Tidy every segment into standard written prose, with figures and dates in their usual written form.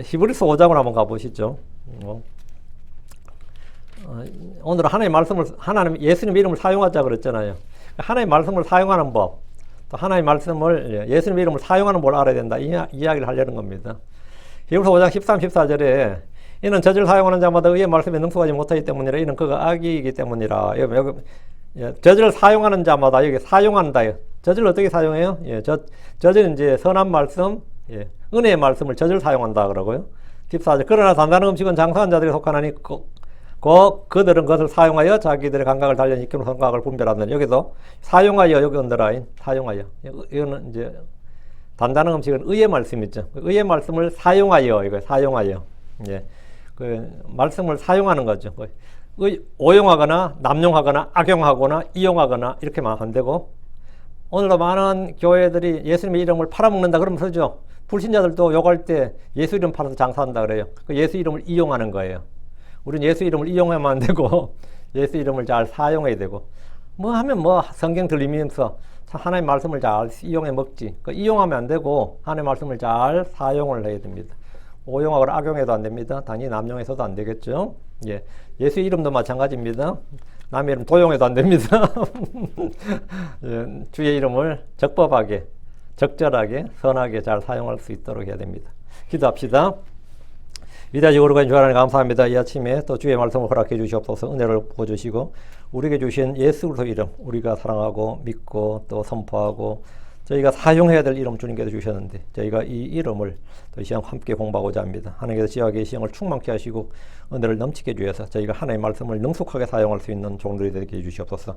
히브리서 5장으로 한번 가보시죠. 오늘 하나님 예수님 이름을 사용하자 그랬잖아요. 하나님 말씀을 사용하는 법, 또 하나님 말씀을 예수님 이름을 사용하는 뭘 알아야 된다. 이 이야기를 하려는 겁니다. 히브리서 5장 13, 14절에 이는 저주를 사용하는 자마다 의의 말씀에 능숙하지 못하기 때문이라. 이는 그가 악이기 때문이라. 여기 저주를 사용하는 자마다 여기 사용한다. 저주를 어떻게 사용해요? 저주는 이제 선한 말씀, 은혜의 말씀을 저주를 사용한다 그러고요. 14절 그러나 단단한 음식은 장사한 자들이 속하나니 그들은 그것을 사용하여 자기들의 감각을 단련히 익히는 성각을 분별하는. 여기도 사용하여, 여기 언더라인 사용하여. 이거는 이제 단단한 음식은 의의 말씀이죠. 의의 말씀을 사용하여, 이거 사용하여. 그 말씀을 사용하는 거죠. 오용하거나 남용하거나 악용하거나 이용하거나 이렇게만 안 되고, 오늘도 많은 교회들이 예수님의 이름을 팔아먹는다 그러면 쓰죠. 불신자들도 욕할 때 예수 이름 팔아서 장사한다 그래요. 그 예수 이름을 이용하는 거예요. 우리는 예수 이름을 이용하면 안 되고 예수 이름을 잘 사용해야 되고, 뭐 하면 뭐 성경 들리면서 하나님의 말씀을 잘 이용해 먹지. 그 이용하면 안 되고 하나님의 말씀을 잘 사용을 해야 됩니다. 오용하거나 악용해도 안 됩니다. 당연히 남용해서도 안 되겠죠. 예수 이름도 마찬가지입니다. 남의 이름 도용해도 안 됩니다. 주의 이름을 적법하게, 적절하게, 선하게 잘 사용할 수 있도록 해야 됩니다. 기도합시다. 위대하시고 거룩하신 주 하나님 감사합니다. 이 아침에 또 주의 말씀을 허락해 주시옵소서. 은혜를 부어주시고 우리에게 주신 예수 그리스도 이름, 우리가 사랑하고 믿고 또 선포하고 저희가 사용해야 될 이름 주님께서 주셨는데, 저희가 이 이름을 또 이 시간 함께 공부하고자 합니다. 하나님께서 지하의 시간을 충만케 하시고 은혜를 넘치게 주셔서 저희가 하나님의 말씀을 능숙하게 사용할 수 있는 종들이 되게 해주시옵소서.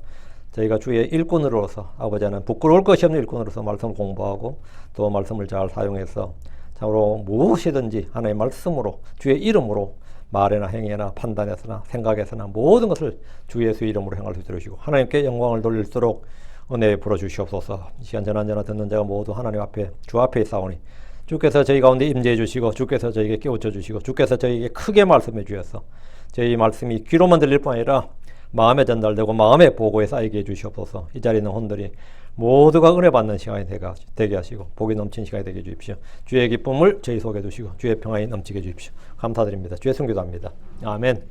저희가 주의 일꾼으로서, 아버지 하나님 부끄러울 것이 없는 일꾼으로서 말씀을 공부하고 또 말씀을 잘 사용해서 참으로 무엇이든지 하나님의 말씀으로, 주의 이름으로 말에나 행위나 판단에서나 생각에서나 모든 것을 주 예수의 이름으로 행할 수 있도록 해주시고 하나님께 영광을 돌릴수록 은혜에 불어주시옵소서. 이 시간 전한전하 듣는 자가 모두 하나님 앞에, 주 앞에 있사오니 주께서 저희 가운데 임재해 주시고 주께서 저희에게 깨우쳐 주시고 주께서 저희에게 크게 말씀해 주셔서 저희 말씀이 귀로만 들릴 뿐 아니라 마음에 전달되고 마음에 보고에 쌓이게 해 주시옵소서. 이 자리에 있는 혼들이 모두가 은혜 받는 시간이 되게 하시고 복이 넘치는 시간이 되게 해 주십시오. 주의 기쁨을 저희 속에 두시고 주의 평안이 넘치게 해 주십시오. 감사드립니다. 주의 승기도합니다. 아멘.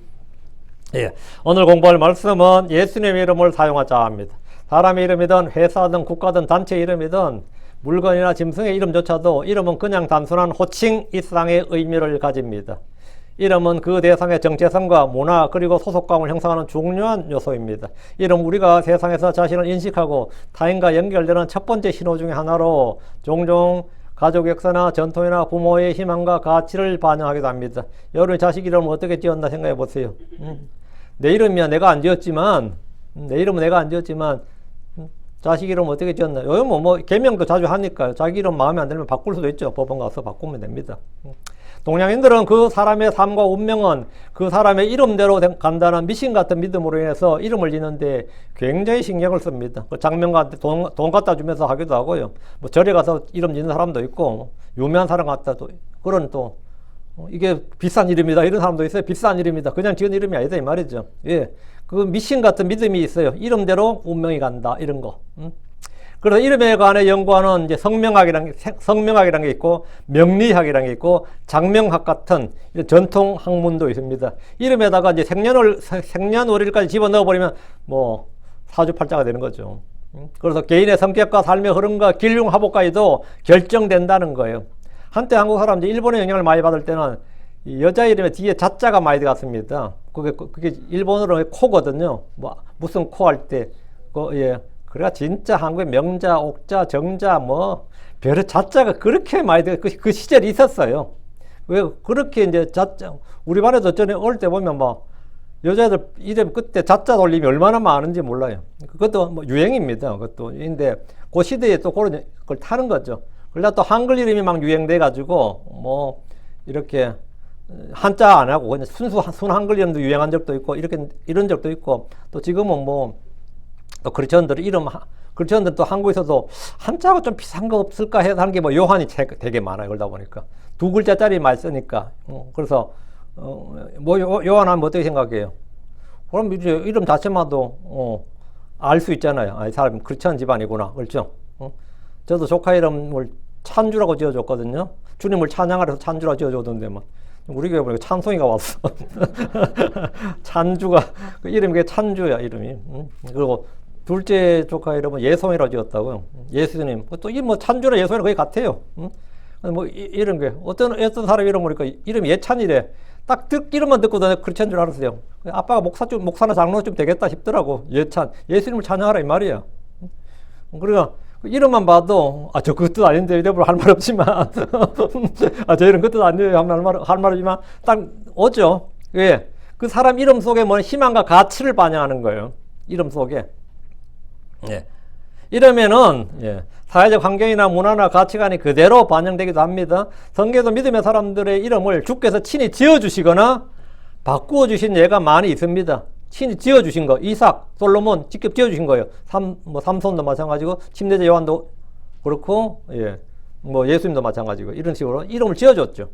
오늘 공부할 말씀은 예수님의 이름을 사용하자 합니다. 사람의 이름이든 회사든 국가든 단체 이름이든 물건이나 짐승의 이름조차도 이름은 그냥 단순한 호칭 이상의 의미를 가집니다. 이름은 그 대상의 정체성과 문화 그리고 소속감을 형성하는 중요한 요소입니다. 이름 우리가 세상에서 자신을 인식하고 타인과 연결되는 첫 번째 신호 중에 하나로 종종 가족 역사나 전통이나 부모의 희망과 가치를 반영하기도 합니다. 여러분이 자식 이름을 어떻게 지었나 생각해 보세요. 내 이름이야 내가 안 지었지만, 자식 이름 어떻게 지었나? 요즘 뭐 개명도 자주 하니까요. 자기 이름 마음에 안 들면 바꿀 수도 있죠. 법원 가서 바꾸면 됩니다. 동양인들은 그 사람의 삶과 운명은 그 사람의 이름대로 간다는 미신 같은 믿음으로 인해서 이름을 짓는데 굉장히 신경을 씁니다. 장명가한테 돈 갖다 주면서 하기도 하고요. 뭐 절에 가서 이름 짓는 사람도 있고, 유명한 사람 갖다 또 그런 또 이게 비싼 이름이다 이런 사람도 있어요. 비싼 이름이다. 그냥 지은 이름이 아니다 이 말이죠. 그 미신 같은 믿음이 있어요. 이름대로 운명이 간다 이런 거. 그래서 이름에 관해 연구하는 이제 성명학이라는 게 있고, 명리학이라는 게 있고, 장명학 같은 이런 전통 학문도 있습니다. 이름에다가 이제 생년월일까지 집어 넣어버리면 뭐 사주팔자가 되는 거죠. 그래서 개인의 성격과 삶의 흐름과 길흉하복까지도 결정된다는 거예요. 한때 한국 사람들이 일본의 영향을 많이 받을 때는 이 여자 이름에 뒤에 자자가 많이 들어갔습니다. 그게 일본어로 코거든요. 뭐 무슨 코 할 때 그래가 진짜 한국의 명자, 옥자, 정자 뭐 별의 자자가 그렇게 많이 들어 그 시절이 있었어요. 왜 그렇게 이제 자자 우리 반에도 전에 어릴 때 보면 뭐 여자들 이름 그때 자자 돌림이 얼마나 많은지 몰라요. 그것도 뭐 유행입니다. 그것도 근데 그 시대에 또 그런 걸 타는 거죠. 그러다 또 한글 이름이 막 유행돼 가지고 뭐 이렇게 한자 안 하고 그냥 순 한글 이름도 유행한 적도 있고 이런 적도 있고, 또 지금은 뭐 또 그리스도인들 또 한국에서도 한자가 좀 비싼 거 없을까 해서 하는 게 뭐 요한이 되게 많아요. 그러다 보니까 두 글자짜리 많이 쓰니까 그래서 뭐 요한 하면 어떻게 생각해요? 그럼 이제 이름 자체만도 알 수 있잖아요. 아, 이 사람 크리스천 집안이구나, 그렇죠? 저도 조카 이름을 찬주라고 지어줬거든요. 주님을 찬양하래서 찬주라 지어줬는데 막 우리 교회 보니까 찬송이가 왔어. 찬주가 그 이름이 그게 찬주야 이름이. 그리고 둘째 조카 이름은 예송이라고 지었다고요. 예수님. 또 이 뭐 찬주라 예송이랑 거의 같아요. 뭐 이런 게 어떤 사람 이름 보니까 이름이 예찬이래. 딱 이름만 듣고 나 크리스찬 줄 알았어요. 아빠가 목사나 장로 좀 되겠다 싶더라고. 예찬. 예수님을 찬양하라 이 말이야. 그러니까 이름만 봐도 저 그 뜻 아닌데 이래보러 할 말 없지만 저 이름 그 뜻 아니에요 할 말이지만 딱 오죠. 왜? 그 사람 이름 속에 뭐 희망과 가치를 반영하는 거예요. 이름 속에. 예. 이러면은 사회적 환경이나 문화나 가치관이 그대로 반영되기도 합니다. 성경에도 믿음의 사람들의 이름을 주께서 친히 지어주시거나 바꾸어 주신 예가 많이 있습니다. 친히 지어주신 거, 이삭, 솔로몬 직접 지어주신 거예요. 삼손도 마찬가지고, 침례자 요한도 그렇고, 뭐 예수님도 마찬가지고, 이런 식으로 이름을 지어줬죠.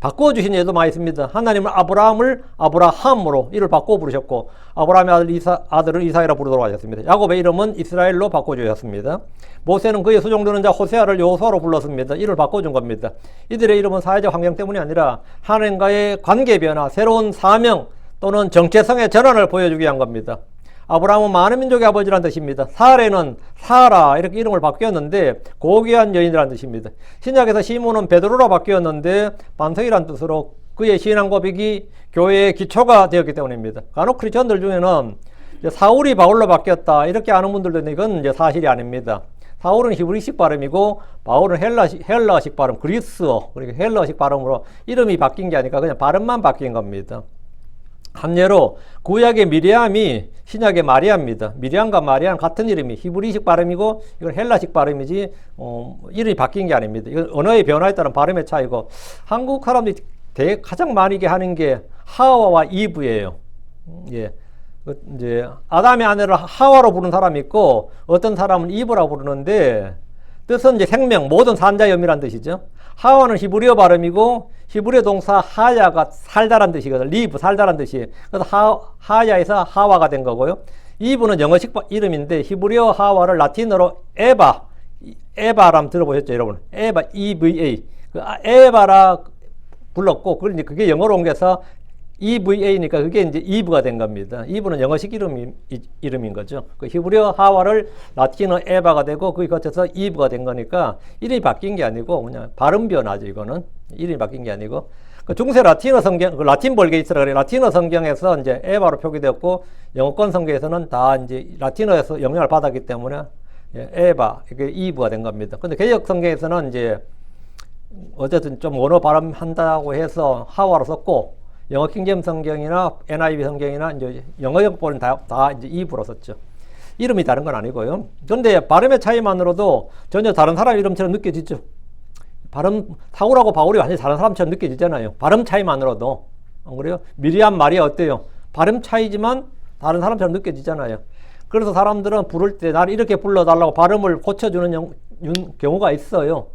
바꿔주신 예도 많이 있습니다. 하나님은 아브라함을 아브라함으로 이를 바꿔 부르셨고, 아브라함의 아들을 이삭이라 부르도록 하셨습니다. 야곱의 이름은 이스라엘로 바꿔주셨습니다. 모세는 그의 수종드는 자 호세아를 여호수아로 불렀습니다. 이를 바꿔준 겁니다. 이들의 이름은 사회적 환경 때문이 아니라 하나님과의 관계 변화, 새로운 사명 또는 정체성의 전환을 보여주기 위한 겁니다. 아브라함은 많은 민족의 아버지라는 뜻입니다. 사레는 사라 이렇게 이름을 바뀌었는데 고귀한 여인이라는 뜻입니다. 신약에서 시몬은 베드로로 바뀌었는데 반석이라는 뜻으로 그의 신앙 고백이 교회의 기초가 되었기 때문입니다. 간혹 크리스천들 중에는 사울이 바울로 바뀌었다 이렇게 아는 분들도 있는데 이건 이제 사실이 아닙니다. 사울은 히브리식 발음이고 바울은 헬라식 발음, 그리스어, 그러니까 헬라식 발음으로 이름이 바뀐 게 아니라 그냥 발음만 바뀐 겁니다. 한 예로 구약의 미리암이 신약의 마리아입니다. 미리암과 마리아는 같은 이름이 히브리식 발음이고 이건 헬라식 발음이지 이름이 바뀐 게 아닙니다. 이건 언어의 변화에 따른 발음의 차이고 한국 사람들이 가장 많이 하는 게 하와와 이브예요. 이제 아담의 아내를 하와로 부르는 사람이 있고 어떤 사람은 이브라고 부르는데 뜻은 이제 생명, 모든 산자염이란 뜻이죠. 하와는 히브리어 발음이고 히브리어 동사 하야가 살다란 뜻이거든. 리브, 살다란 뜻이에요. 그래서 하야에서 하와가 된 거고요. 이브는 영어식 이름인데 히브리어 하와를 라틴어로 에바람 들어보셨죠, 여러분? 에바, EVA. 에바라 불렀고 그게 영어로 옮겨서 EVA니까 그게 이제 이브가 된 겁니다. 이브는 영어식 이름인 거죠. 그 히브리어 하와를 라틴어 에바가 되고 그게 거쳐서 이브가 된 거니까 이름이 바뀐 게 아니고 그냥 발음 변화죠. 이거는 이름이 바뀐 게 아니고 그 중세 라틴어 성경, 그 라틴 볼게이스라 그래. 라틴어 성경에서 이제 에바로 표기되었고 영어권 성경에서는 다 이제 라틴어에서 영향을 받았기 때문에 에바 이게 이브가 된 겁니다. 근데 개역 성경에서는 이제 어쨌든 좀 원어 발음한다고 해서 하와로 썼고. 영어 킹제임스 성경이나 NIV 성경이나 이제 영어 역본은 다 이제 이브로 썼죠. 이름이 다른 건 아니고요. 그런데 발음의 차이만으로도 전혀 다른 사람 이름처럼 느껴지죠. 사울하고 바울이 완전히 다른 사람처럼 느껴지잖아요. 발음 차이만으로도. 안 그래요? 미리암, 마리아 어때요? 발음 차이지만 다른 사람처럼 느껴지잖아요. 그래서 사람들은 부를 때 나를 이렇게 불러달라고 발음을 고쳐주는 경우가 있어요.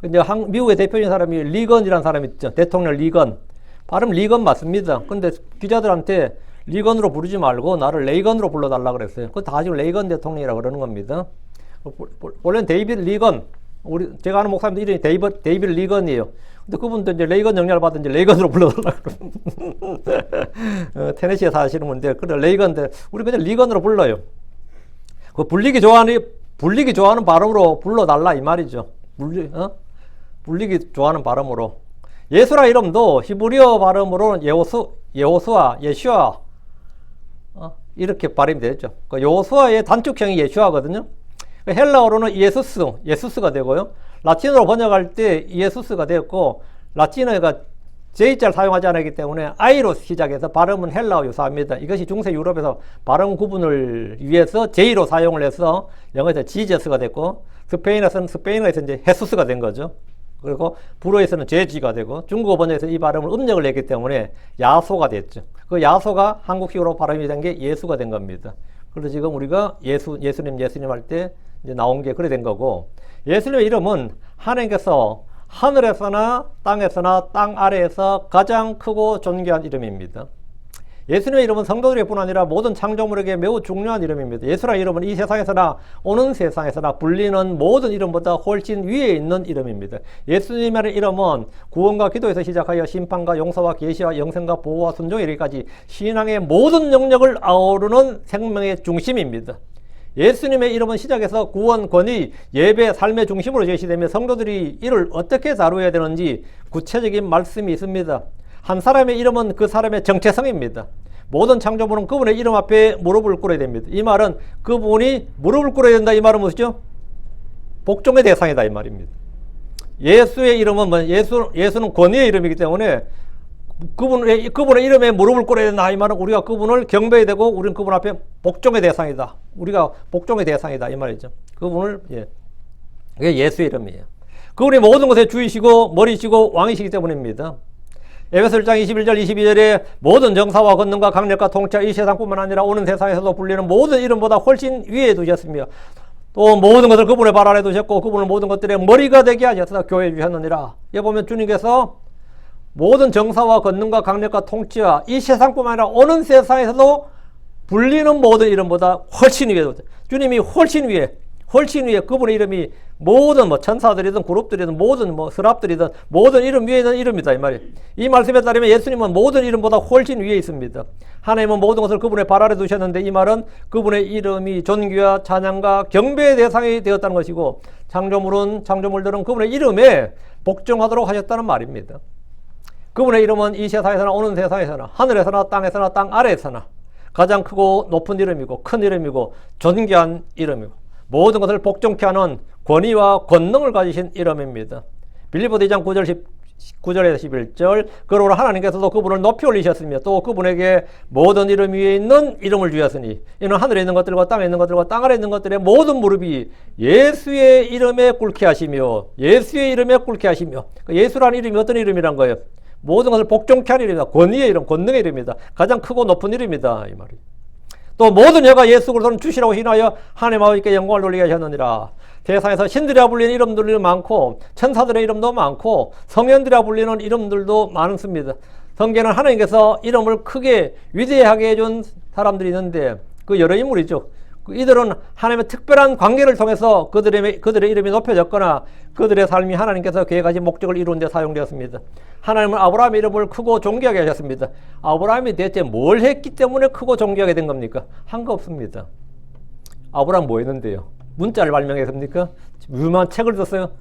근데 미국의 대표적인 사람이 리건이라는 사람이 있죠. 대통령 리건. 발음 리건 맞습니다. 근데 기자들한테 리건으로 부르지 말고 나를 레이건으로 불러달라 그랬어요. 그거 다 지금 레이건 대통령이라고 그러는 겁니다. 원래는 데이비드 리건, 제가 아는 목사님도 이름이 데이비드 리건이에요. 근데 그분도 이제 레이건 영향을 받은 이제 레이건으로 불러달라 그러고. 테네시에 사시는 분인데, 그래, 레이건인데, 우리 그냥 리건으로 불러요. 그 불리기 좋아하는 발음으로 불러달라 이 말이죠. 불리기 좋아하는 발음으로. 예수라 이름도 히브리어 발음으로 여호수아, 예슈아 이렇게 발음이 되죠. 그 여호수아의 단축형이 예슈아거든요. 헬라어로는 예수스가 되고요. 라틴어로 번역할 때 예수스가 되었고 라틴어가 J자를 사용하지 않기 때문에 I로 시작해서 발음은 헬라어 유사합니다. 이것이 중세 유럽에서 발음 구분을 위해서 J로 사용을 해서 영어에서 지저스가 됐고 스페인어에서 이제 헤수스가 된 거죠. 그리고 불어에서는 제지가 되고 중국어 번역에서 이 발음을 음력을 냈기 때문에 야소가 됐죠. 그 야소가 한국식으로 발음이 된 게 예수가 된 겁니다. 그래서 지금 우리가 예수님 할 때 이제 나온 게 그래 된 거고 예수님의 이름은 하나님께서 하늘에서나 땅에서나 땅 아래에서 가장 크고 존귀한 이름입니다. 예수님의 이름은 성도들에게뿐 아니라 모든 창조물에게 매우 중요한 이름입니다. 예수라는 이름은 이 세상에서나 오는 세상에서나 불리는 모든 이름보다 훨씬 위에 있는 이름입니다. 예수님의 이름은 구원과 기도에서 시작하여 심판과 용서와 계시와 영생과 보호와 순종에 이르기까지 신앙의 모든 영역을 아우르는 생명의 중심입니다. 예수님의 이름은 시작해서 구원, 권위, 예배, 삶의 중심으로 제시되며 성도들이 이를 어떻게 다루어야 되는지 구체적인 말씀이 있습니다. 한 사람의 이름은 그 사람의 정체성입니다. 모든 창조물은 그분의 이름 앞에 무릎을 꿇어야 됩니다. 이 말은 그분이 무릎을 꿇어야 된다. 이 말은 무엇이죠? 복종의 대상이다. 이 말입니다. 예수의 이름은 뭐 예수는 권위의 이름이기 때문에 그분의 이름에 무릎을 꿇어야 된다. 이 말은 우리가 그분을 경배해야 되고 우리는 그분 앞에 복종의 대상이다. 우리가 복종의 대상이다. 이 말이죠. 그분을, 그게 예수의 이름이에요. 그분이 모든 것의 주이시고 머리시고 왕이시기 때문입니다. 에베소 1장 21절 22절에 모든 정사와 권능과 강력과 통치와 이 세상뿐만 아니라 오는 세상에서도 불리는 모든 이름보다 훨씬 위에 두셨으며 또 모든 것을 그분의 발 아래 두셨고 그분을 모든 것들의 머리가 되게 하셔서 교회 주셨느니라. 여기 보면 주님께서 모든 정사와 권능과 강력과 통치와 이 세상뿐만 아니라 오는 세상에서도 불리는 모든 이름보다 훨씬 위에 주님이 훨씬 위에 그분의 이름이 모든 뭐 천사들이든 그룹들이든 모든 뭐 스랍들이든 모든 이름 위에 있는 이름이다 이 말이에요. 이 말씀에 따르면 예수님은 모든 이름보다 훨씬 위에 있습니다. 하나님은 모든 것을 그분의 발 아래 두셨는데 이 말은 그분의 이름이 존귀와 찬양과 경배의 대상이 되었다는 것이고 창조물들은 그분의 이름에 복종하도록 하셨다는 말입니다. 그분의 이름은 이 세상에서나 오는 세상에서나 하늘에서나 땅에서나 땅 아래에서나 가장 크고 높은 이름이고 큰 이름이고 존귀한 이름이고 모든 것을 복종케 하는 권위와 권능을 가지신 이름입니다. 빌립보서 2장 9절에서 11절 그러므로 하나님께서도 그분을 높이 올리셨으며 또 그분에게 모든 이름 위에 있는 이름을 주셨으니 이는 하늘에 있는 것들과 땅에 있는 것들과 땅 아래 있는 것들의 모든 무릎이 예수의 이름에 꿇게 하시며 예수라는 이름이 어떤 이름이란 거예요? 모든 것을 복종케 하는 이름이다. 권위의 이름, 권능의 이름이다. 가장 크고 높은 이름이다. 이 말이. 또 모든 여가 예수 그리스도는 주시라고 신하여 하나님 아버지께 영광을 돌리게 하셨느니라. 세상에서 신들이라 불리는 이름들이 많고 천사들의 이름도 많고 성현들이라 불리는 이름들도 많습니다. 성경에는 하나님께서 이름을 크게 위대하게 해준 사람들이 있는데 그 여러 인물이죠. 이들은 하나님의 특별한 관계를 통해서 그들의 이름이 높여졌거나 그들의 삶이 하나님께서 계획하신 목적을 이루는 데 사용되었습니다. 하나님은 아브라함의 이름을 크고 존귀하게 하셨습니다. 아브라함이 대체 뭘 했기 때문에 크고 존귀하게 된 겁니까? 한 거 없습니다. 아브라함 뭐 했는데요? 문자를 발명했습니까? 유명한 책을 썼어요?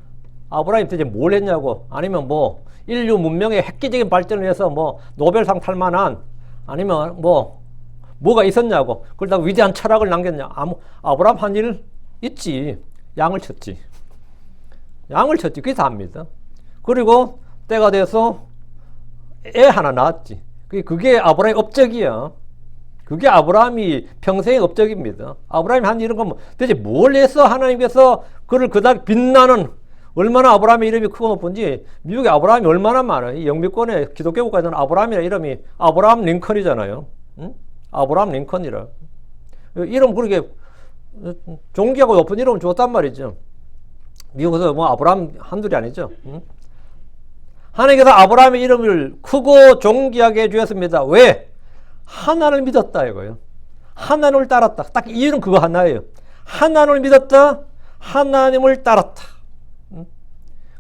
아브라함이 대체 뭘 했냐고? 아니면 뭐 인류 문명의 획기적인 발전을 위해서 뭐 노벨상 탈 만한 아니면 뭐가 있었냐고. 그러다가 위대한 철학을 남겼냐. 아브라함 한 일 있지. 양을 쳤지. 그게 다입니다. 그리고 때가 돼서 애 하나 낳았지. 그게 아브라함의 업적이야. 그게 아브라함이 평생의 업적입니다. 아브라함이 한 일은 대체 뭘 해서 하나님께서 그를 그닥 빛나는 얼마나 아브라함의 이름이 크고 높은지 미국에 아브라함이 얼마나 많아요. 영미권에 기독교 국가에서는 아브라함이라는 이름이 아브라함 링컨이잖아요. 응? 아브라함 링컨이라. 이름 그렇게 존귀하고 높은 이름을 줬단 말이죠. 미국에서 아브라함 한둘이 아니죠. 응? 하나님께서 아브라함의 이름을 크고 존귀하게 주셨습니다. 왜? 하나님을 믿었다 이거예요. 하나님을 따랐다. 딱 이유는 그거 하나예요. 하나님을 믿었다. 하나님을 따랐다.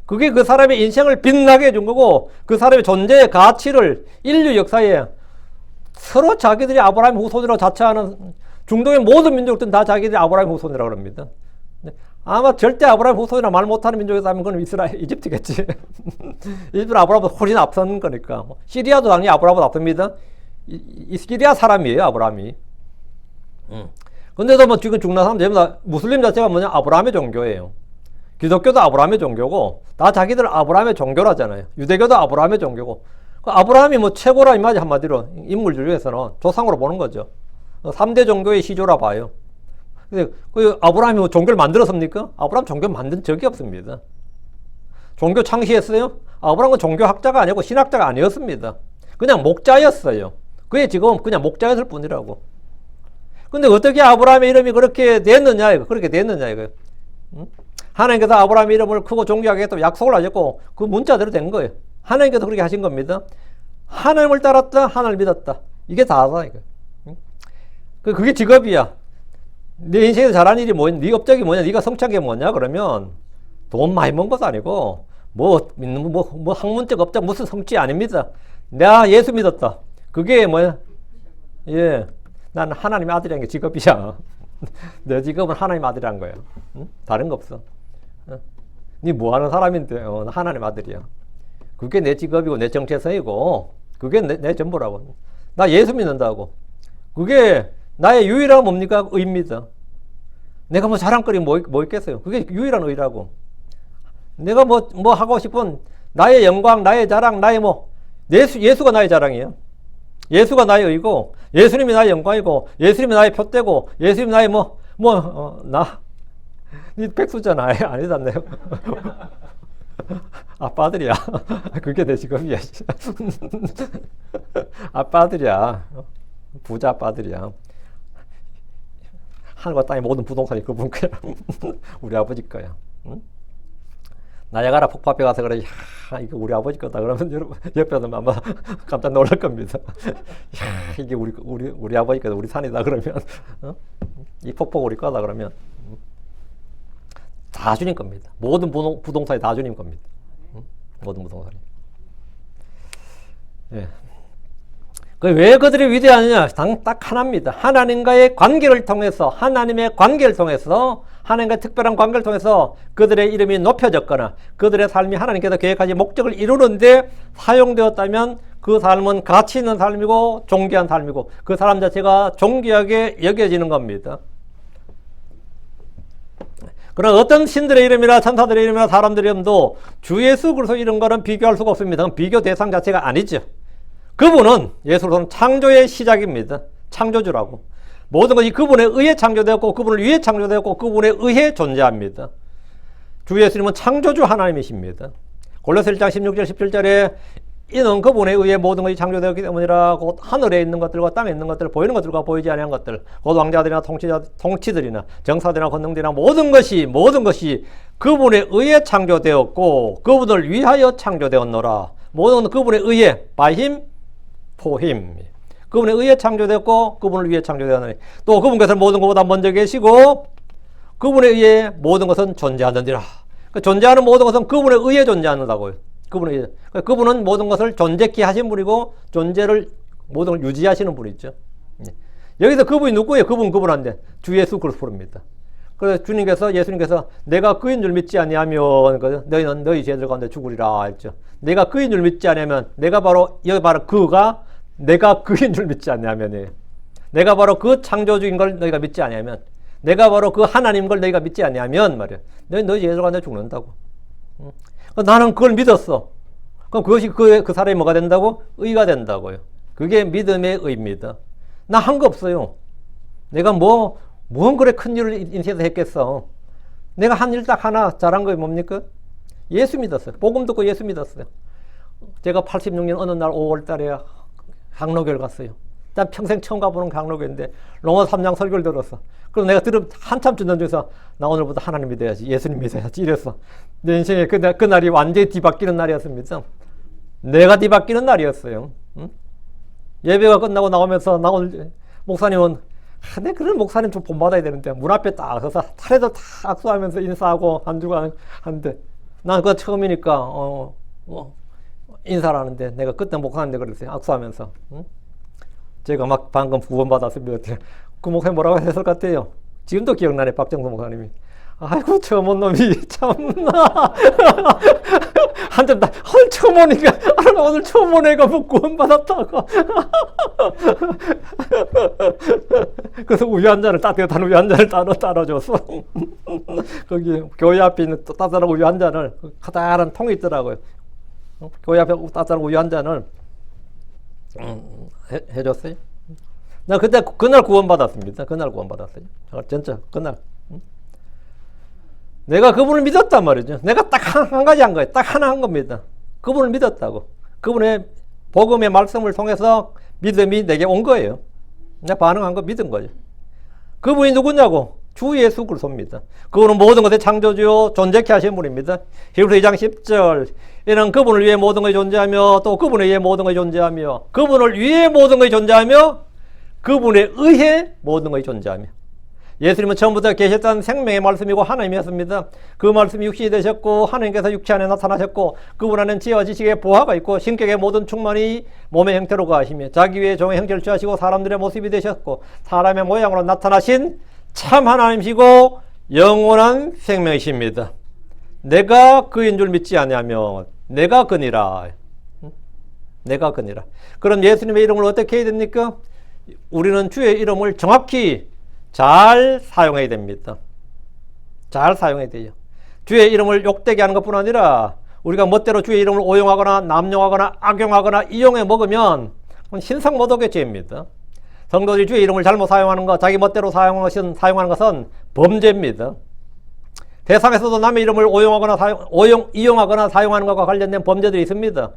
그게 그 사람의 인생을 빛나게 해준 거고 그 사람의 존재의 가치를 인류 역사에 서로 자기들이 아브라함 후손이라고 자처하는 중동의 모든 민족들은 다 자기들이 아브라함 후손이라고 합니다. 아마 절대 아브라함 후손이라 말 못하는 민족이라면 그건 이집트겠지. 이집트는 아브라함보다 훨씬 앞선 거니까. 시리아도 당연히 아브라함보다 앞섭니다. 이 시리아 사람이에요, 아브라함이. 근데도 지금 중남 사람 전부 다 무슬림 자체가 뭐냐? 아브라함의 종교예요. 기독교도 아브라함의 종교고, 다 자기들 아브라함의 종교라잖아요. 유대교도 아브라함의 종교고. 아브라함이 최고라 이 말이 한마디로 인물 중에서는 조상으로 보는 거죠. 3대 종교의 시조라 봐요. 근데 아브라함이 종교를 만들었습니까? 아브라함 종교 만든 적이 없습니다. 종교 창시했어요? 아브라함은 종교학자가 아니고 신학자가 아니었습니다. 그냥 목자였어요. 그게 지금 그냥 목자였을 뿐이라고. 근데 어떻게 아브라함의 이름이 그렇게 됐느냐 이거. 그렇게 됐느냐 이거. 하나님께서 아브라함의 이름을 크고 존귀하게 또 약속을 하셨고 그 문자대로 된 거예요. 하나님께서 그렇게 하신 겁니다. 하나님을 따랐다. 하나님을 믿었다. 이게 다다, 이거. 그게 직업이야. 내 인생에서 잘한 일이 뭐냐? 네 업적이 뭐냐? 네가 성취한 게 뭐냐? 그러면 돈 많이 번 것도 아니고 뭐 학문적 업적 무슨 성취 아닙니다. 내가 예수 믿었다. 그게 뭐야? 예, 나는 하나님의 아들이라는 게 직업이야. 내 직업은 하나님 아들이라는 거야. 응? 다른 거 없어. 네 뭐 하는 사람인데? 나 하나님 아들이야. 그게 내 직업이고 내 정체성이고 그게 내 전부라고. 나 예수 믿는다고. 그게 나의 유일한 뭡니까? 의입니다. 내가 뭐 자랑거리 뭐 있겠어요? 그게 유일한 의라고. 내가 뭐 하고 싶은 나의 영광, 나의 자랑, 나의 예수가 나의 자랑이에요. 예수가 나의 의고, 예수님이 나의 영광이고, 예수님이 나의 표대고, 예수님이 나의 니 백수잖아. 아니다, 내가. 아빠 아들이야. 그게 내 직업이야. 아빠 아들이야. 부자 아빠 아들이야. 하늘과 땅의 모든 부동산이 그분 거야. 우리 아버지 거야. 응? 나야가라 폭포 앞에 가서 그래, 야, 이거 우리 아버지 거다. 그러면 여러분, 옆에서 아마 깜짝 놀랄 겁니다. 야, 이게 우리 아버지 거다. 우리 산이다. 그러면, 이 폭포가 우리 거다. 그러면, 다 주님 겁니다. 모든 부동산이 다 주님 겁니다. 모든 부동산이. 예. 왜 그들이 위대하느냐? 딱 하나입니다. 하나님과의 관계를 통해서, 하나님의 관계를 통해서, 하나님과의 특별한 관계를 통해서 그들의 이름이 높여졌거나 그들의 삶이 하나님께서 계획하신 목적을 이루는데 사용되었다면 그 삶은 가치 있는 삶이고 존귀한 삶이고 그 사람 자체가 존귀하게 여겨지는 겁니다. 그러나 어떤 신들의 이름이나 천사들의 이름이나 사람들의 이름도 주 예수 그리스도 이런 거는 비교할 수가 없습니다. 비교 대상 자체가 아니죠. 그분은 예수로서는 창조의 시작입니다. 창조주라고. 모든 것이 그분에 의해 창조되었고 그분을 위해 창조되었고 그분에 의해 존재합니다. 주 예수님은 창조주 하나님이십니다. 골로새 1장 16절 17절에 이는 그분에 의해 모든 것이 창조되었기 때문이라. 곧 하늘에 있는 것들과 땅에 있는 것들, 보이는 것들과 보이지 아니한 것들, 곧 왕자들이나 통치들이나 정사들이나 권능들이나 모든 것이 그분에 의해 창조되었고 그분을 위하여 창조되었노라. 모든 그분에 의해 by him, for him. 그분에 의해 창조되었고 그분을 위해 창조되었노니 또 그분께서는 모든 것보다 먼저 계시고 그분에 의해 모든 것은 존재하느니라. 존재하는 모든 것은 그분에 의해 존재하는다고요. 그분은 모든 것을 존재케 하신 분이고 존재를 모든 걸 유지하시는 분이죠. 여기서 그분이 누구예요? 그분한테 주 예수 그리스도입니다. 그래서 예수님께서 내가 그인 줄 믿지 아니하면 너희는 너희 죄들 가운데 죽으리라 했죠. 내가 그인 줄 믿지 아니하면 내가 바로 내가 그인 줄 믿지 아니하면 내가 바로 그 창조주인 걸 너희가 믿지 아니하면 내가 바로 그 하나님 걸 너희가 믿지 아니하면 말이야. 너희 죄들 가운데 죽는다고. 나는 그걸 믿었어. 그럼 그것이 그 사람이 뭐가 된다고? 의가 된다고요. 그게 믿음의 의입니다. 나 한 거 없어요. 내가 뭔 그래 큰 일을 인생에서 했겠어. 내가 한 일 딱 하나 잘한 거 뭡니까? 예수 믿었어요. 복음 듣고 예수 믿었어요. 제가 86년 어느 날 5월 달에 강로교를 갔어요. 난 평생 처음 가보는 강로교인데 로마 3장 설교를 들었어. 그래서 내가 한참 듣는 중에서 나 오늘부터 하나님 믿어야지, 예수님 믿어야지 이랬어. 내 인생에 그날이 완전히 뒤바뀌는 날이었습니다. 내가 뒤바뀌는 날이었어요. 응? 예배가 끝나고 나오면서 나 오늘 목사님은 내 그런 목사님 좀 본받아야 되는데 문 앞에 딱 서서 차례도 다 악수하면서 인사하고 한 주간 하는데 난 그거 처음이니까 인사를 하는데 내가 그때 목사님한테 그랬어요. 악수하면서. 응? 제가 막 방금 구원받았습니다. 그 목사님 뭐라고 했을 것 같아요? 지금도 기억나네. 박정수 목사님이. 아이고 처음 온 놈이 참나. 한점 다 처음 오니까 오늘 처음 온 애가 뭐 구원받았다고. 그래서 우유 한 잔을 따뜻한 우유 한 잔을 따라줬어. 거기 교회 앞에 있는 따뜻한 우유 한 잔을 커다란 통이 있더라고요. 교회 앞에 따뜻한 우유 한 잔을 해줬어요. 나 그때 그날 구원받았습니다. 그날 구원받았어요. 진짜 그날. 내가 그분을 믿었단 말이죠. 내가 딱 한 가지 한 거예요. 딱 하나 한 겁니다. 그분을 믿었다고. 그분의 복음의 말씀을 통해서 믿음이 내게 온 거예요. 내가 반응한 거 믿은 거죠. 그분이 누구냐고? 주 예수 그리스도입니다. 그분은 모든 것의 창조주요 존재케 하신 분입니다. 히브리서 2장 10절 이는 그분을 위해 모든 것이 존재하며 또 그분에 의해 모든 것이 존재하며 그분을 위해 모든 것이 존재하며 그분에 의해 모든 것이 존재하며 예수님은 처음부터 계셨던 생명의 말씀이고 하나님이었습니다. 그 말씀이 육신이 되셨고 하나님께서 육체 안에 나타나셨고 그분 안에는 지혜와 지식의 보화가 있고 신격의 모든 충만이 몸의 형태로 거하시며 자기 위에 종의 형체를 취하시고 사람들의 모습이 되셨고 사람의 모양으로 나타나신 참 하나님이시고 영원한 생명이십니다. 내가 그인 줄 믿지 아니하며 내가 그니라. 내가 그니라. 그럼 예수님의 이름을 어떻게 해야 됩니까? 우리는 주의 이름을 정확히 잘 사용해야 됩니다. 잘 사용해야 돼요. 주의 이름을 욕되게 하는 것뿐 아니라 우리가 멋대로 주의 이름을 오용하거나 남용하거나 악용하거나 이용해 먹으면 신상모독의 죄입니다. 성도들이 주의 이름을 잘못 사용하는 것, 자기 멋대로 사용하는 것은 범죄입니다. 세상에서도 남의 이름을 이용하거나 사용하는 것과 관련된 범죄들이 있습니다.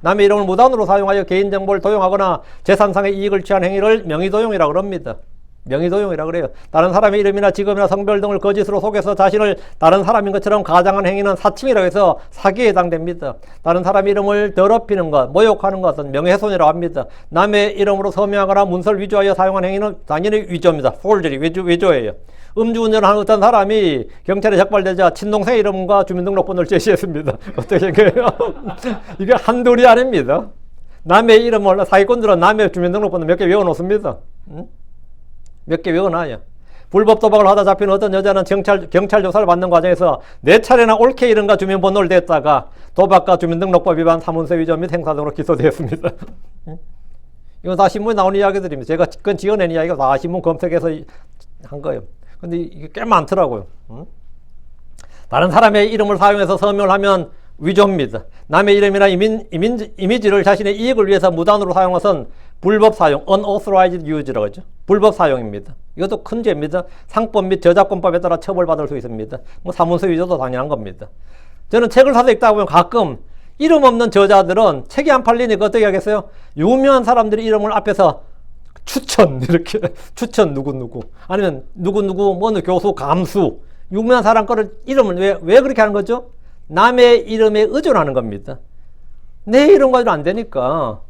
남의 이름을 무단으로 사용하여 개인정보를 도용하거나 재산상의 이익을 취한 행위를 명의도용이라고 합니다. 명의도용이라 그래요. 다른 사람의 이름이나 직업이나 성별 등을 거짓으로 속여서 자신을 다른 사람인 것처럼 가장한 행위는 사칭이라고 해서 사기에 해당됩니다. 다른 사람의 이름을 더럽히는 것, 모욕하는 것은 명예훼손이라고 합니다. 남의 이름으로 서명하거나 문서를 위조하여 사용한 행위는 당연히 위조입니다. forgery, 위조예요. 음주운전을 하는 어떤 사람이 경찰에 적발되자 친동생의 이름과 주민등록번호를 제시했습니다. 어떻게 생각해요? 이게 한둘이 아닙니다. 남의 이름을, 사기꾼들은 남의 주민등록번호 몇 개 외워놓습니다. 몇 개 외워놔요. 불법 도박을 하다 잡힌 어떤 여자는 경찰 조사를 받는 과정에서 4차례나 옳게 이름과 주민번호를 댔다가 도박과 주민등록법 위반, 사문서 위조 및 행사 등으로 기소되었습니다. 이건 다 신문에 나온 이야기들입니다. 제가 그건 지어낸 이야기가 다 신문 검색해서 한 거예요. 근데 이게 꽤 많더라고요. 다른 사람의 이름을 사용해서 서명을 하면 위조입니다. 남의 이름이나 이미지를 자신의 이익을 위해서 무단으로 사용한 것은 불법 사용, unauthorized use라고 하죠. 불법 사용입니다. 이것도 큰 죄입니다. 상법 및 저작권법에 따라 처벌받을 수 있습니다. 뭐 사문서 위조도 당연한 겁니다. 저는 책을 사서 읽다 보면 가끔 이름 없는 저자들은 책이 안 팔리니까 어떻게 하겠어요? 유명한 사람들이 이름을 앞에서 추천, 이렇게 추천 누구누구 아니면 누구누구 뭐 교수, 감수 유명한 사람 거를 이름을 왜 그렇게 하는 거죠? 남의 이름에 의존하는 겁니다. 내 이름 가지고 안 되니까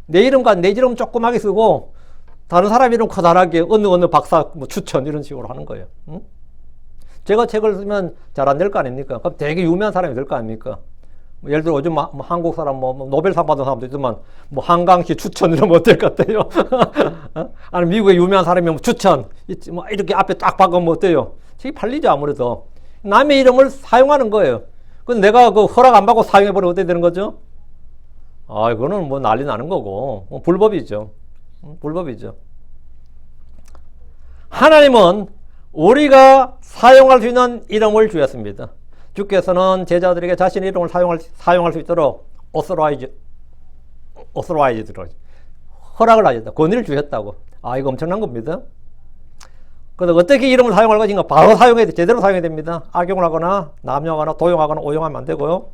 내 이름과 내 이름 조그맣게 쓰고 다른 사람 이름 커다랗게 어느 박사 뭐 추천 이런 식으로 하는 거예요. 응? 제가 책을 쓰면 잘 안 될 거 아닙니까? 그럼 되게 유명한 사람이 될 거 아닙니까? 뭐 예를 들어 요즘 한국 사람 뭐 노벨상 받은 사람도 있지만 뭐 한강시 추천 이러면 어떨 것 같아요? 아니 미국의 유명한 사람이 뭐 추천 뭐 이렇게 앞에 딱 박으면 어때요? 책이 팔리죠 아무래도. 남의 이름을 사용하는 거예요. 근데 내가 그 허락 안 받고 사용해버리면 어떻게 되는 거죠? 아, 이거는 뭐 난리 나는 거고. 불법이죠. 불법이죠. 하나님은 우리가 사용할 수 있는 이름을 주셨습니다. 주께서는 제자들에게 자신의 이름을 사용할 수 있도록 authorized로 허락을 하셨다. 권위를 주셨다고. 아, 이거 엄청난 겁니다. 그래서 어떻게 이름을 사용할 것인가 바로 사용해야 돼. 제대로 사용해야 됩니다. 악용을 하거나 남용하거나 도용하거나 오용하면 안 되고요.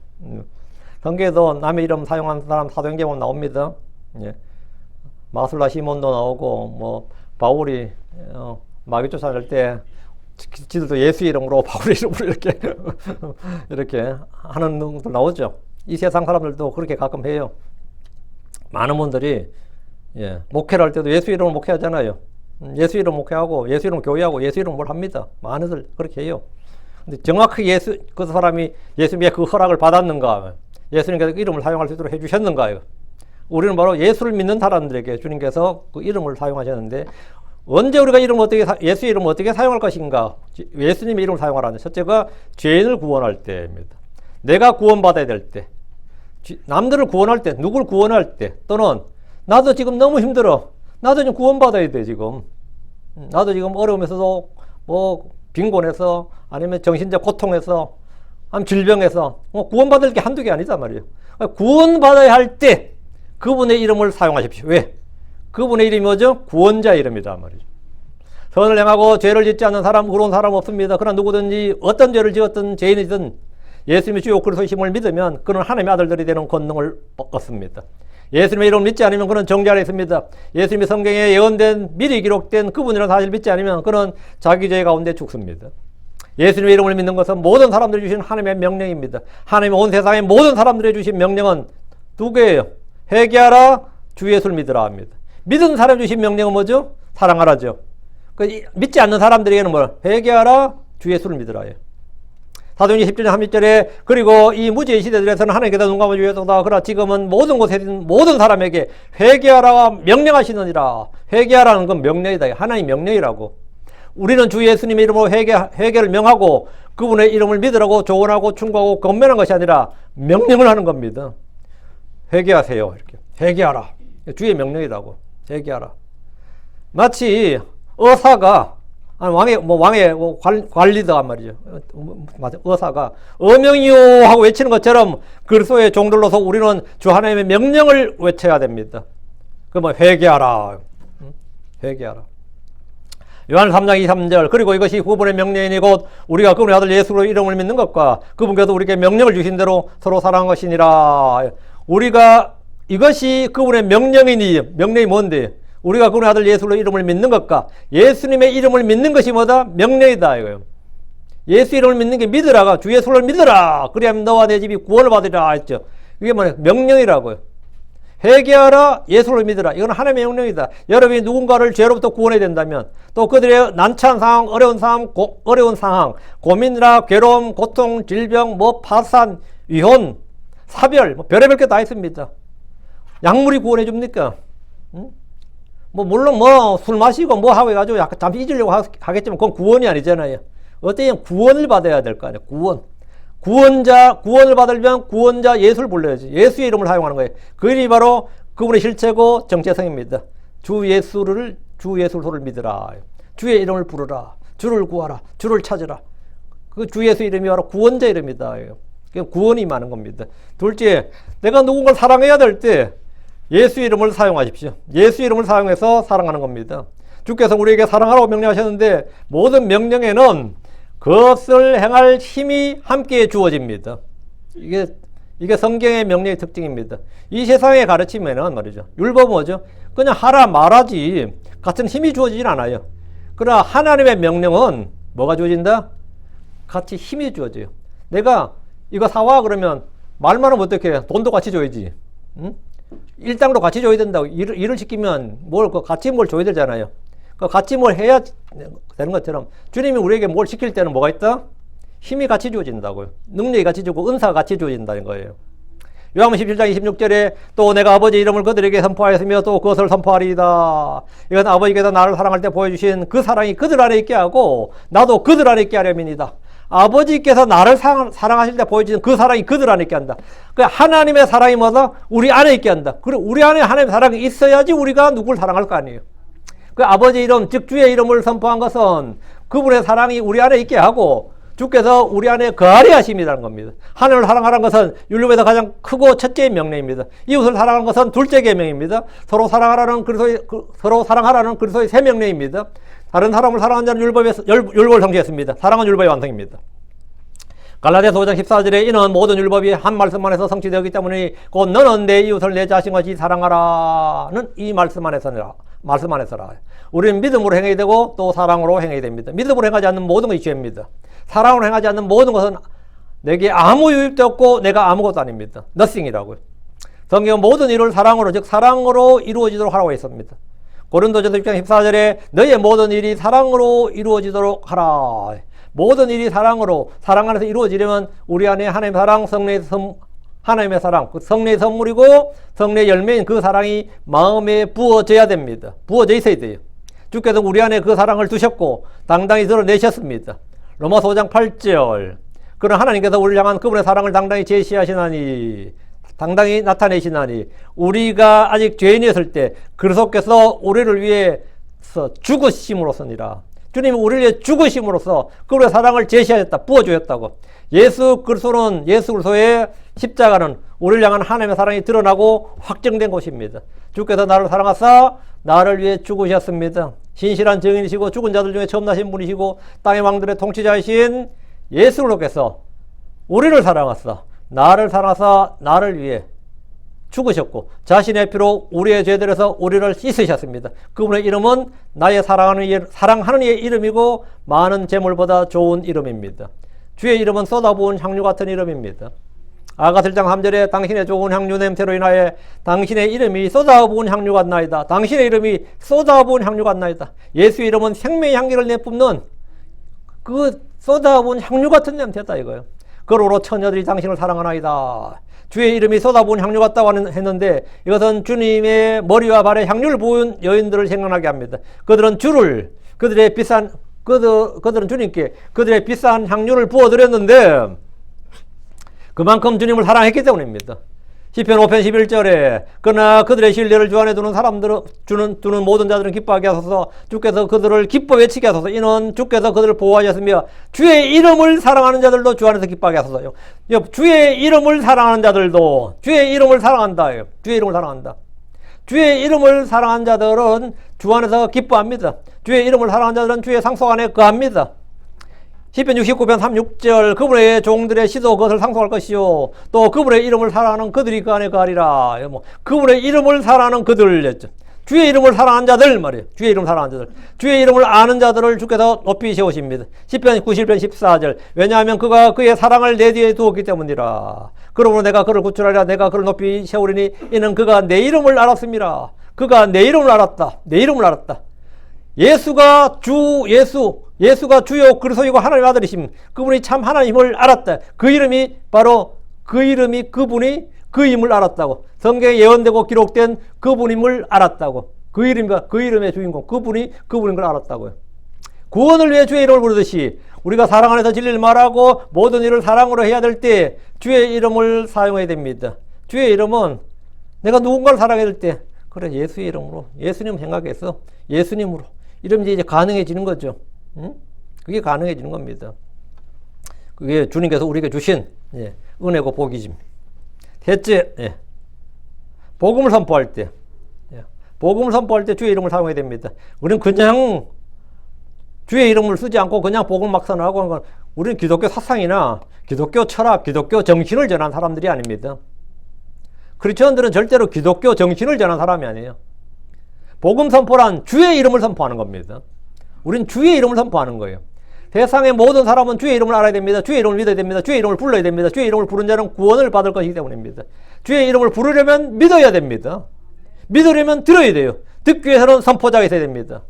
성경에도 남의 이름 사용한 사람 사도행전 보면 나옵니다. 예. 마술라 시몬도 나오고 뭐 바울이 마귀 쫓아낼 때 지들도 예수 이름으로 바울 이름으로 이렇게 하는 놈들 나오죠. 이 세상 사람들도 그렇게 가끔 해요. 많은 분들이 목회를 할 때도 예수 이름으로 목회하잖아요. 예수 이름 목회하고 예수 이름 교회하고 예수 이름 뭘 합니다. 많이들 그렇게 해요. 근데 정확히 그 사람이 예수님의 그 허락을 받았는가, 예수님께서 그 이름을 사용할 수 있도록 해주셨는가. 우리는 바로 예수를 믿는 사람들에게 주님께서 그 이름을 사용하셨는데 언제 우리가 예수 이름을 어떻게 사용할 것인가? 예수님의 이름을 사용하라는 첫째가 죄인을 구원할 때입니다. 내가 구원받아야 될 때, 남들을 구원할 때, 누구를 구원할 때, 또는 나도 지금 너무 힘들어. 나도 좀 구원받아야 돼, 지금. 나도 지금 어려움에서도, 뭐, 빈곤에서, 아니면 정신적 고통에서, 아니면 질병에서, 구원받을 게 한두 개 아니단 말이에요. 구원받아야 할 때, 그분의 이름을 사용하십시오. 왜? 그분의 이름이 뭐죠? 구원자 이름이다 말이죠. 선을 행하고 죄를 짓지 않는 사람, 의로운 사람 없습니다. 그러나 누구든지 어떤 죄를 지었든 죄인이든 예수님의 주 그리스도의 힘을 믿으면 그는 하나님의 아들들이 되는 권능을 얻습니다. 예수님의 이름을 믿지 않으면 그는 정죄 아래 있습니다. 예수님이 성경에 예언된 미리 기록된 그분이라는 사실을 믿지 않으면 그는 자기 죄 가운데 죽습니다. 예수님의 이름을 믿는 것은 모든 사람들이 주신 하나님의 명령입니다. 하나님이 온 세상의 모든 사람들이 주신 명령은 두 개예요. 회개하라, 주 예수를 믿으라 합니다. 믿은 사람이 주신 명령은 뭐죠? 사랑하라죠. 믿지 않는 사람들에게는 뭐야? 회개하라, 주 예수를 믿으라예요. 사도행전 10장 30절에 그리고 이 무지의 시대들에서는 하나님께서 눈 감아 주셨다. 그러나 지금은 모든 곳에 있는 모든 사람에게 회개하라 명령하시느니라. 회개하라는 건 명령이다. 하나님 명령이라고. 우리는 주 예수님의 이름으로 회개를 명하고 그분의 이름을 믿으라고 조언하고 충고하고 권면한 것이 아니라 명령을 하는 겁니다. 회개하세요. 이렇게. 회개하라. 주의 명령이라고. 회개하라. 마치 의사가 왕의 관리다 말이죠. 맞아. 의사가 어명이요 하고 외치는 것처럼 그리스도의 종들로서 우리는 주 하나님의 명령을 외쳐야 됩니다. 그러면 회개하라. 회개하라. 요한 3장 23절 그리고 이것이 그분의 명령이니 곧 우리가 그분의 아들 예수로 이름을 믿는 것과 그분께서 우리에게 명령을 주신 대로 서로 사랑한 것이니라. 우리가 이것이 그분의 명령이니 명령이 뭔데? 우리가 그분의 아들 예수로 이름을 믿는 것과 예수님의 이름을 믿는 것이 뭐다? 명령이다 이거예요. 예수 이름을 믿는 게 믿으라가 주 예수를 믿으라. 그래야만 너와 내 집이 구원을 받으리라 했죠. 이게 뭐냐? 명령이라고요. 회개하라, 예수를 믿으라. 이건 하나님의 명령이다. 여러분이 누군가를 죄로부터 구원해야 된다면 또 그들의 난처한 상황, 어려운 상황, 고민이나 괴로움, 고통, 질병, 파산, 위혼, 사별, 별의별 게 다 있습니다. 약물이 구원해 줍니까? 응? 물론 술 마시고 하고 해가지고 약간 잠시 잊으려고 하겠지만 그건 구원이 아니잖아요. 어때요? 구원을 받아야 될 거 아니에요. 구원을 받으려면 구원자 예수를 불러야지. 예수의 이름을 사용하는 거예요. 그 일이 바로 그분의 실체고 정체성입니다. 주 예수를 믿으라. 주의 이름을 부르라. 주를 구하라. 주를 찾으라. 그 주 예수 이름이 바로 구원자 이름이다. 구원이 많은 겁니다. 둘째, 내가 누군가를 사랑해야 될 때 예수 이름을 사용하십시오. 예수 이름을 사용해서 사랑하는 겁니다. 주께서 우리에게 사랑하라고 명령하셨는데 모든 명령에는 그것을 행할 힘이 함께 주어집니다. 이게 성경의 명령의 특징입니다. 이 세상의 가르침에는 말이죠. 율법은 뭐죠? 그냥 하라 말하지 같은 힘이 주어지진 않아요. 그러나 하나님의 명령은 뭐가 주어진다? 같이 힘이 주어져요. 내가 이거 사와 그러면 말만 하면 어떻게 돈도 같이 줘야지. 응? 일당도 같이 줘야 된다고. 일을 시키면 같이 뭘 줘야 되잖아요. 같이 뭘 해야 되는 것처럼 주님이 우리에게 뭘 시킬 때는 뭐가 있다? 힘이 같이 주어진다고요. 능력이 같이 주고 은사가 같이 주어진다는 거예요. 요한복음 17장 26절에 또 내가 아버지 이름을 그들에게 선포하였으며 또 그것을 선포하리이다. 이건 아버지께서 나를 사랑할 때 보여주신 그 사랑이 그들 안에 있게 하고 나도 그들 안에 있게 하려면이다. 아버지께서 나를 사랑하실 때 보여주신 그 사랑이 그들 안에 있게 한다. 그 하나님의 사랑이 뭐다? 우리 안에 있게 한다. 그리고 우리 안에 하나님의 사랑이 있어야지 우리가 누구를 사랑할 거 아니에요. 그 아버지 이름, 즉 주의 이름을 선포한 것은 그분의 사랑이 우리 안에 있게 하고 주께서 우리 안에 거하리 하심이라는 겁니다. 하나님을 사랑하라는 것은 율법에서 가장 크고 첫째 명령입니다. 이웃을 사랑하는 것은 둘째 계명입니다. 서로 사랑하라는 그리스도의 세 명령입니다. 다른 사람을 사랑하는 자는 율법을 성취했습니다. 사랑은 율법의 완성입니다. 갈라디아서 5장 14절에 이는 모든 율법이 한 말씀 안에서 성취되었기 때문에 곧 너는 내 이웃을 내 자신같이 사랑하라는 이 말씀 안에서라. 우리는 믿음으로 행해야 되고 또 사랑으로 행해야 됩니다. 믿음으로 행하지 않는 모든 것이 죄입니다. 사랑으로 행하지 않는 모든 것은 내게 아무 유익도 없고 내가 아무것도 아닙니다. nothing이라고요. 성경은 모든 일을 사랑으로, 즉 사랑으로 이루어지도록 하라고 했습니다. 고린도전서 6장 14절에 너희의 모든 일이 사랑으로 이루어지도록 하라. 모든 일이 사랑으로, 사랑 안에서 이루어지려면 우리 안에 하나님의 사랑, 하나님의 사랑, 성령의 선물이고 성령의 열매인 그 사랑이 마음에 부어져야 됩니다. 부어져 있어야 돼요. 주께서 우리 안에 그 사랑을 두셨고 당당히 드러내셨습니다. 로마서 5장 8절 그런 하나님께서 우리를 향한 그분의 사랑을 당당히 제시하시나니 당당히 나타내시나니 우리가 아직 죄인이었을 때 그리스도께서 우리를 위해서 죽으심으로써니라. 주님이 우리를 위해 죽으심으로써 그분의 사랑을 제시하셨다. 부어주셨다고. 예수 그리스도의 십자가는 우리를 향한 하나님의 사랑이 드러나고 확정된 곳입니다. 주께서 나를 사랑하사 나를 위해 죽으셨습니다. 신실한 증인이시고 죽은 자들 중에 처음 나신 분이시고 땅의 왕들의 통치자이신 예수 그리스도께서 우리를 사랑하사 나를 위해 죽으셨고 자신의 피로 우리의 죄들에서 우리를 씻으셨습니다. 그분의 이름은 나의 사랑하는 이의 이름이고 많은 재물보다 좋은 이름입니다. 주의 이름은 쏟아부은 향유 같은 이름입니다. 아가서 1장 3절에 당신의 좋은 향유 냄새로 인하여 당신의 이름이 쏟아부은 향유 같나이다. 당신의 이름이 쏟아부은 향유 같나이다. 예수의 이름은 생명의 향기를 내뿜는 그 쏟아부은 향유 같은 냄새다 이거예요. 그러므로 처녀들이 당신을 사랑하나이다. 주의 이름이 쏟아부은 향유 같다고 했는데 이것은 주님의 머리와 발에 향유를 부은 여인들을 생각나게 합니다. 그들은 주님께 그들의 비싼 향유를 부어드렸는데 그만큼 주님을 사랑했기 때문입니다. 시편 5편 11절에 그러나 그들의 신뢰를 주 안에 두는 사람들은 두는 모든 자들은 기뻐하게 하소서. 주께서 그들을 기뻐 외치게 하소서. 이는 주께서 그들을 보호하셨으며 주의 이름을 사랑하는 자들도 주 안에서 기뻐하게 하소서. 주의 이름을 사랑하는 자들도 주의 이름을 사랑한다. 주의 이름을 사랑한다. 주의 이름을 사랑한 자들은 주 안에서 기뻐합니다. 주의 이름을 사랑한 자들은 주의 상속 안에 거합니다. 시편 69편 36절 그분의 종들의 시도 그것을 상속할 것이요 또 그분의 이름을 사랑하는 그들이 그 안에 거하리라. 그분의 이름을 사랑하는 그들, 주의 이름을 사랑한 자들 말이에요. 주의 이름을 사랑한 자들, 주의 이름을 아는 자들을 주께서 높이 세우십니다. 시편 91편 14절 왜냐하면 그가 그의 사랑을 내 뒤에 두었기 때문이라. 그러므로 내가 그를 구출하리라. 내가 그를 높이 세우리니 이는 그가 내 이름을 알았습니다. 그가 내 이름을 알았다. 내 이름을 알았다. 예수가 주요 그리스도이고 하나님 아들이심. 그분이 참 하나님을 알았다. 그 이름이 바로 그분이 그임을 알았다고. 성경에 예언되고 기록된 그분임을 알았다고. 그 이름의 주인공 그분인 걸 알았다고요. 구원을 위해 주의 이름을 부르듯이 우리가 사랑 안에서 진리를 말하고 모든 일을 사랑으로 해야 될 때 주의 이름을 사용해야 됩니다. 주의 이름은 내가 누군가를 사랑해야 될 때 그래 예수의 이름으로 예수님 생각해서 예수님으로 이러면 이제 가능해지는 거죠. 응? 그게 가능해지는 겁니다. 그게 주님께서 우리에게 주신 은혜고 복이지. 셋째, 복음을 선포할 때, 복음을 선포할 때 주의 이름을 사용해야 됩니다. 우리는 그냥 주의 이름을 쓰지 않고 그냥 복음을 막 선언하고 하는 건 우리는 기독교 사상이나 기독교 철학, 기독교 정신을 전한 사람들이 아닙니다. 크리스천들은 절대로 기독교 정신을 전한 사람이 아니에요. 복음 선포란 주의 이름을 선포하는 겁니다. 우린 주의 이름을 선포하는 거예요. 세상의 모든 사람은 주의 이름을 알아야 됩니다. 주의 이름을 믿어야 됩니다. 주의 이름을 불러야 됩니다. 주의 이름을 부른 자는 구원을 받을 것이기 때문입니다. 주의 이름을 부르려면 믿어야 됩니다. 믿으려면 들어야 돼요. 듣기 위해서는 선포자가 있어야 됩니다.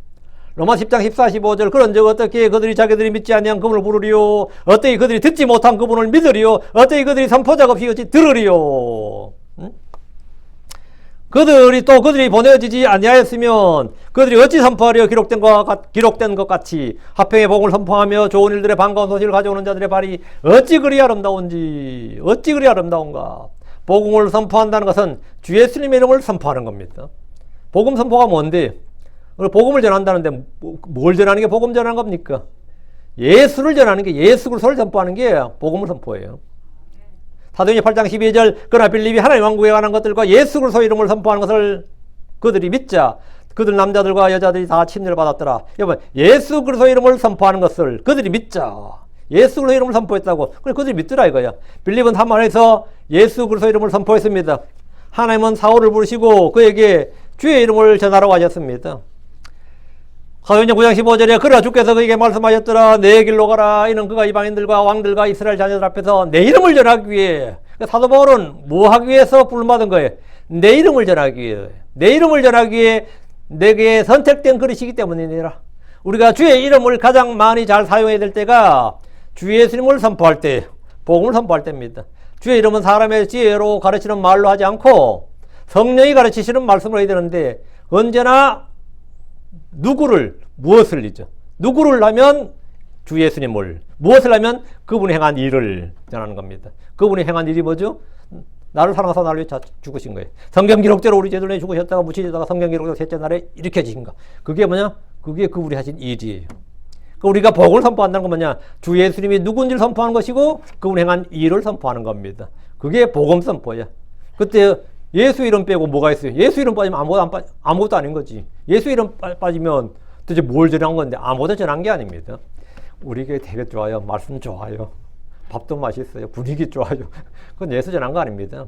로마 10장 14, 15절 그런즉 어떻게 그들이 자기들이 믿지 아니한 그분을 부르리요 어떻게 그들이 듣지 못한 그분을 믿으리요 어떻게 그들이 선포자가 없이 어찌 들으리요. 그들이 보내지지 아니하였으면 그들이 어찌 선포하려 기록된 것 같이 화평의 복음을 선포하며 좋은 일들의 반가운 소식을 가져오는 자들의 발이 어찌 그리 아름다운가. 복음을 선포한다는 것은 주 예수님의 이름을 선포하는 겁니다. 복음 선포가 뭔데? 복음을 전한다는데 뭘 전하는 게 복음 전하는 겁니까? 예수를 전하는 게 예수 그리스도를 선포하는 게 복음을 선포해요. 사도행전 8장 12절 그러나 빌립이 하나님 왕국에 관한 것들과 예수 그리스도 이름을 선포하는 것을 그들이 믿자 그들 남자들과 여자들이 다 침례를 받았더라. 여러분 예수 그리스도 이름을 선포하는 것을 그들이 믿자. 예수 그리스도 이름을 선포했다고. 그래 그들이 믿더라 이거야. 빌립은 사마리아에서 예수 그리스도 이름을 선포했습니다. 하나님은 사울을 부르시고 그에게 주의 이름을 전하라고 하셨습니다. 사도행전 9장 15절에 그러나 주께서 그에게 말씀하셨더라. 내 길로 가라. 이는 그가 이방인들과 왕들과 이스라엘 자녀들 앞에서 내 이름을 전하기 위해. 사도 바울은 뭐 하기 위해서 부름받은 거예요? 내 이름을 전하기 위해. 내 이름을 전하기 위해 내게 선택된 그릇이기 때문이니라. 우리가 주의 이름을 가장 많이 잘 사용해야 될 때가 주 예수님을 선포할 때, 복음을 선포할 때입니다. 주의 이름은 사람의 지혜로 가르치는 말로 하지 않고 성령이 가르치시는 말씀을 해야 되는데 언제나 무엇을 이죠? 누구를 하면 주 예수님을, 무엇을 하면 그분이 행한 일을 전하는 겁니다. 그분이 행한 일이 뭐죠? 나를 사랑하사 나를 위해 죽으신 거예요. 성경 기록대로 우리 죄들 위해 죽으셨다가 묻히시다가 성경 기록대로 셋째 날에 일으켜지신 거. 그게 뭐냐? 그게 그분이 하신 일이에요. 우리가 복음을 선포한다는 건 뭐냐? 주 예수님이 누군지를 선포하는 것이고 그분이 행한 일을 선포하는 겁니다. 그게 복음 선포야. 그때 예수 이름 빼고 뭐가 있어요? 예수 이름 빠지면 아무것도 아닌 거지. 예수 이름 빠지면 도대체 뭘 전한 건데 아무것도 전한 게 아닙니다. 우리 교회 되게 좋아요. 말씀 좋아요. 밥도 맛있어요. 분위기 좋아요. 그건 예수 전한 거 아닙니다.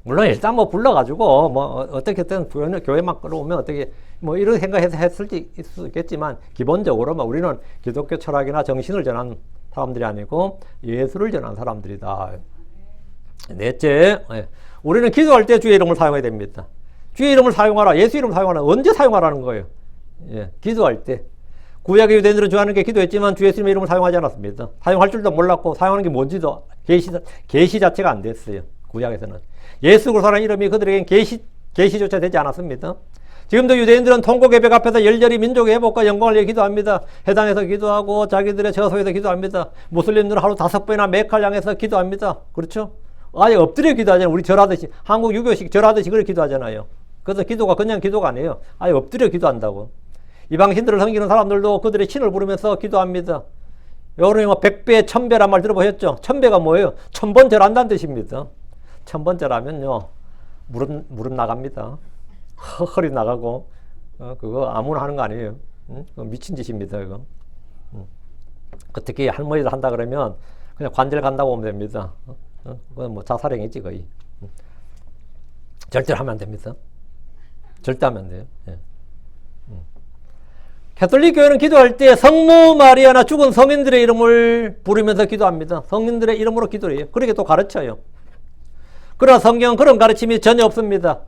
물론 일단 뭐 불러가지고 뭐 어떻게든 교회만 끌어오면 어떻게 뭐 이런 생각해서 했을 수 있겠지만 기본적으로 뭐 우리는 기독교 철학이나 정신을 전하는 사람들이 아니고 예수를 전하는 사람들이다. 넷째, 우리는 기도할 때 주의 이름을 사용해야 됩니다. 주의 이름을 사용하라, 예수 이름을 사용하라. 언제 사용하라는 거예요? 기도할 때. 구약의 유대인들은 좋아하는 게 기도했지만 주 예수님의 이름을 사용하지 않았습니다. 사용할 줄도 몰랐고 사용하는 게 뭔지도 계시 자체가 안 됐어요. 구약에서는. 예수 그리스도라는 이름이 그들에겐 계시조차 되지 않았습니다. 지금도 유대인들은 통곡 예배 앞에서 열렬히 민족의 회복과 영광을 위해 기도합니다. 회당에서 기도하고 자기들의 처소에서 기도합니다. 무슬림들은 하루 5번이나 메카를 향해서 기도합니다. 그렇죠? 아예 엎드려 기도하잖아요. 우리 절하듯이 한국 유교식 절하듯이 그렇게 기도하잖아요. 그래서 기도가 그냥 기도가 아니에요. 아예 엎드려 기도한다고. 이방신들을 섬기는 사람들도 그들의 신을 부르면서 기도합니다. 여러분이 뭐 100배, 1000배란 말 들어보셨죠? 1000배가 뭐예요? 1000번 절한다는 뜻입니다. 1000번 절하면요 무릎 나갑니다. 허리 나가고 그거 아무나 하는 거 아니에요. 그거 미친 짓입니다. 이거. 특히 할머니들 한다 그러면 그냥 관절 간다고 보면 됩니다. 그건 뭐 자살행위지 거의. 절대로 하면 안 됩니다. 절대 하면 안 돼요. 가톨릭 교회는 기도할 때 성모 마리아나 죽은 성인들의 이름을 부르면서 기도합니다. 성인들의 이름으로 기도를 해요. 그렇게 또 가르쳐요. 그러나 성경은 그런 가르침이 전혀 없습니다.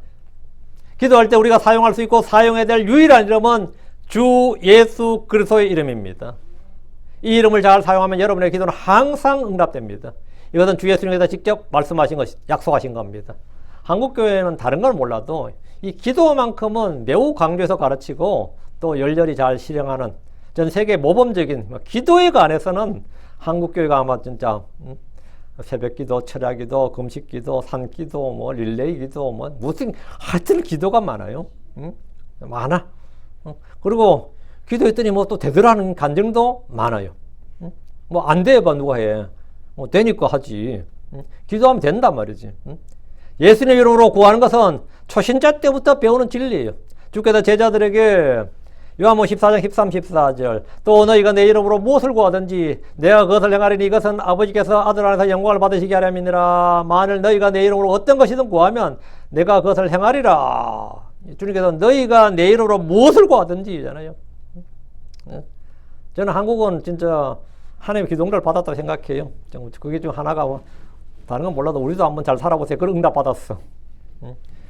기도할 때 우리가 사용할 수 있고 사용해야 될 유일한 이름은 주 예수 그리스도의 이름입니다. 이 이름을 잘 사용하면 여러분의 기도는 항상 응답됩니다. 이것은 주 예수님께서 직접 말씀하신 것, 약속하신 겁니다. 한국교회는 다른 걸 몰라도 이 기도만큼은 매우 강조해서 가르치고 또 열렬히 잘 실행하는 전 세계 모범적인 기도에 관해서는 한국교회가 아마 진짜 새벽기도, 철야기도, 금식기도, 산기도, 뭐 릴레이기도, 뭐 무슨 하여튼 기도가 많아요. 많아. 그리고 기도했더니 뭐 또 되더라는 간증도 많아요. 뭐 안 돼 봐 누가 해. 뭐 되니까 하지. 기도하면 된단 말이지. 예수님 이름으로 구하는 것은 초신자 때부터 배우는 진리예요. 주께서 제자들에게 요한복음 14장 13, 14절 또 너희가 내 이름으로 무엇을 구하든지 내가 그것을 행하리니 이것은 아버지께서 아들 안에서 영광을 받으시게 하려니라. 만일 너희가 내 이름으로 어떤 것이든 구하면 내가 그것을 행하리라. 주님께서 너희가 내 이름으로 무엇을 구하든지잖아요. 저는 한국은 진짜 하나님의 기도응답을 받았다고 생각해요. 그게 좀 하나가 뭐 다른 건 몰라도 우리도 한번 잘 살아보세요. 그런 응답 받았어.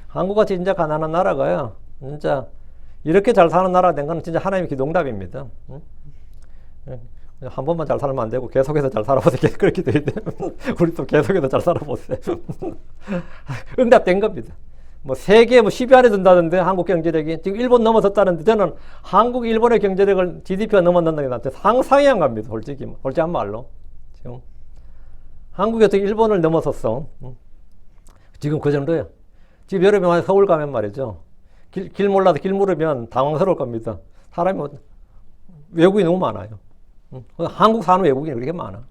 한국같이 진짜 가난한 나라가요. 진짜 이렇게 잘 사는 나라가 된 건 진짜 하나님의 기도응답입니다. 한 번만 잘 살면 안 되고 계속해서 잘 살아보세요. 그렇게 돼 있네. 우리 또 계속해서 잘 살아보세요. 응답된 겁니다. 뭐 세계 뭐 10위 안에 든다는데 한국 경제력이 지금 일본 넘어섰다는데 저는 한국, 일본의 경제력을 GDP가 넘어선다는 게 나한테 상상이 안 갑니다. 솔직한 말로. 지금 한국이 어떻게 일본을 넘어섰어? 지금 그 정도예요. 지금 여러분 서울 가면 말이죠. 길 몰라도 길 물으면 당황스러울 겁니다. 사람이 외국인이 너무 많아요. 한국 사는 외국인이 그렇게 많아.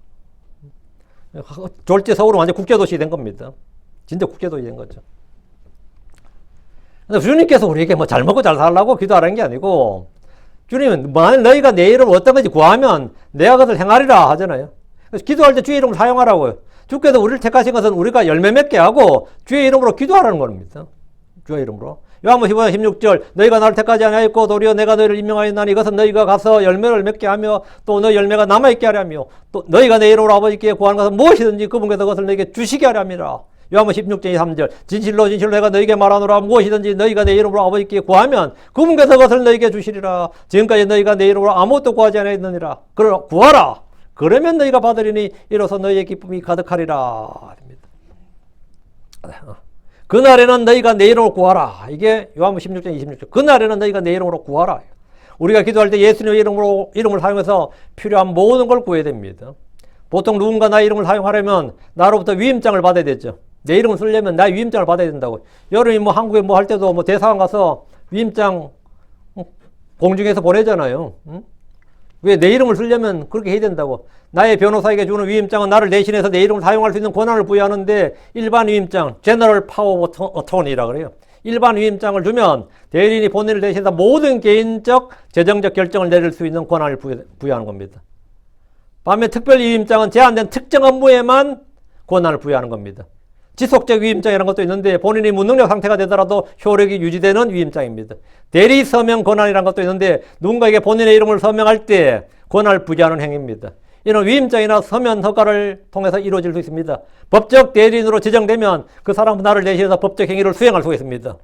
졸제 서울은 완전 국제도시 된 겁니다. 진짜 국제도시 된 거죠. 주님께서 우리에게 뭐 잘 먹고 잘 살라고 기도하라는 게 아니고 주님은 만일 너희가 내 이름을 어떤 것이 구하면 내가 그것을 행하리라 하잖아요. 그래서 기도할 때 주의 이름을 사용하라고요. 주께서 우리를 택하신 것은 우리가 열매 맺게 하고 주의 이름으로 기도하라는 겁니다. 주의 이름으로. 요한복음 15장 16절 너희가 나를 택하지 아니하였고 도리어 내가 너희를 임명하였나니 이것은 너희가 가서 열매를 맺게 하며 또 너희 열매가 남아있게 하려며 또 너희가 내 이름으로 아버지께 구하는 것은 무엇이든지 그분께서 그것을 너희에게 주시게 하렵니다. 요한복음 16장 3절 진실로 내가 너희에게 말하노라 무엇이든지 너희가 내 이름으로 아버지께 구하면 그분께서 그것을 너희에게 주시리라. 지금까지 너희가 내 이름으로 아무것도 구하지 않았느니라. 그러나 구하라. 그러면 너희가 받으리니 이로써 너희의 기쁨이 가득하리라. 그날에는 너희가 내 이름으로 구하라. 이게 요한복음 16장 26절. 그날에는 너희가 내 이름으로 구하라. 우리가 기도할 때 예수님의 이름을 사용해서 필요한 모든 걸 구해야 됩니다. 보통 누군가 나의 이름을 사용하려면 나로부터 위임장을 받아야 되죠. 내 이름을 쓰려면 나의 위임장을 받아야 된다고. 여러분이 뭐 한국에 뭐 할 때도 뭐 대사관 가서 위임장 공증해서 보내잖아요. 왜 내 이름을 쓰려면 그렇게 해야 된다고. 나의 변호사에게 주는 위임장은 나를 대신해서 내 이름을 사용할 수 있는 권한을 부여하는데 일반 위임장, 제너럴 파워 어토니라 그래요. 일반 위임장을 주면 대리인이 본인을 대신해서 모든 개인적, 재정적 결정을 내릴 수 있는 권한을 부여하는 겁니다. 반면 특별 위임장은 제한된 특정 업무에만 권한을 부여하는 겁니다. 지속적 위임장이라는 것도 있는데 본인이 무능력 상태가 되더라도 효력이 유지되는 위임장입니다. 대리 서명 권한이라는 것도 있는데 누군가에게 본인의 이름을 서명할 때 권한을 부여하는 행위입니다. 이런 위임장이나 서면 허가를 통해서 이루어질 수 있습니다. 법적 대리인으로 지정되면 그 사람 하나를 대신해서 법적 행위를 수행할 수 있습니다.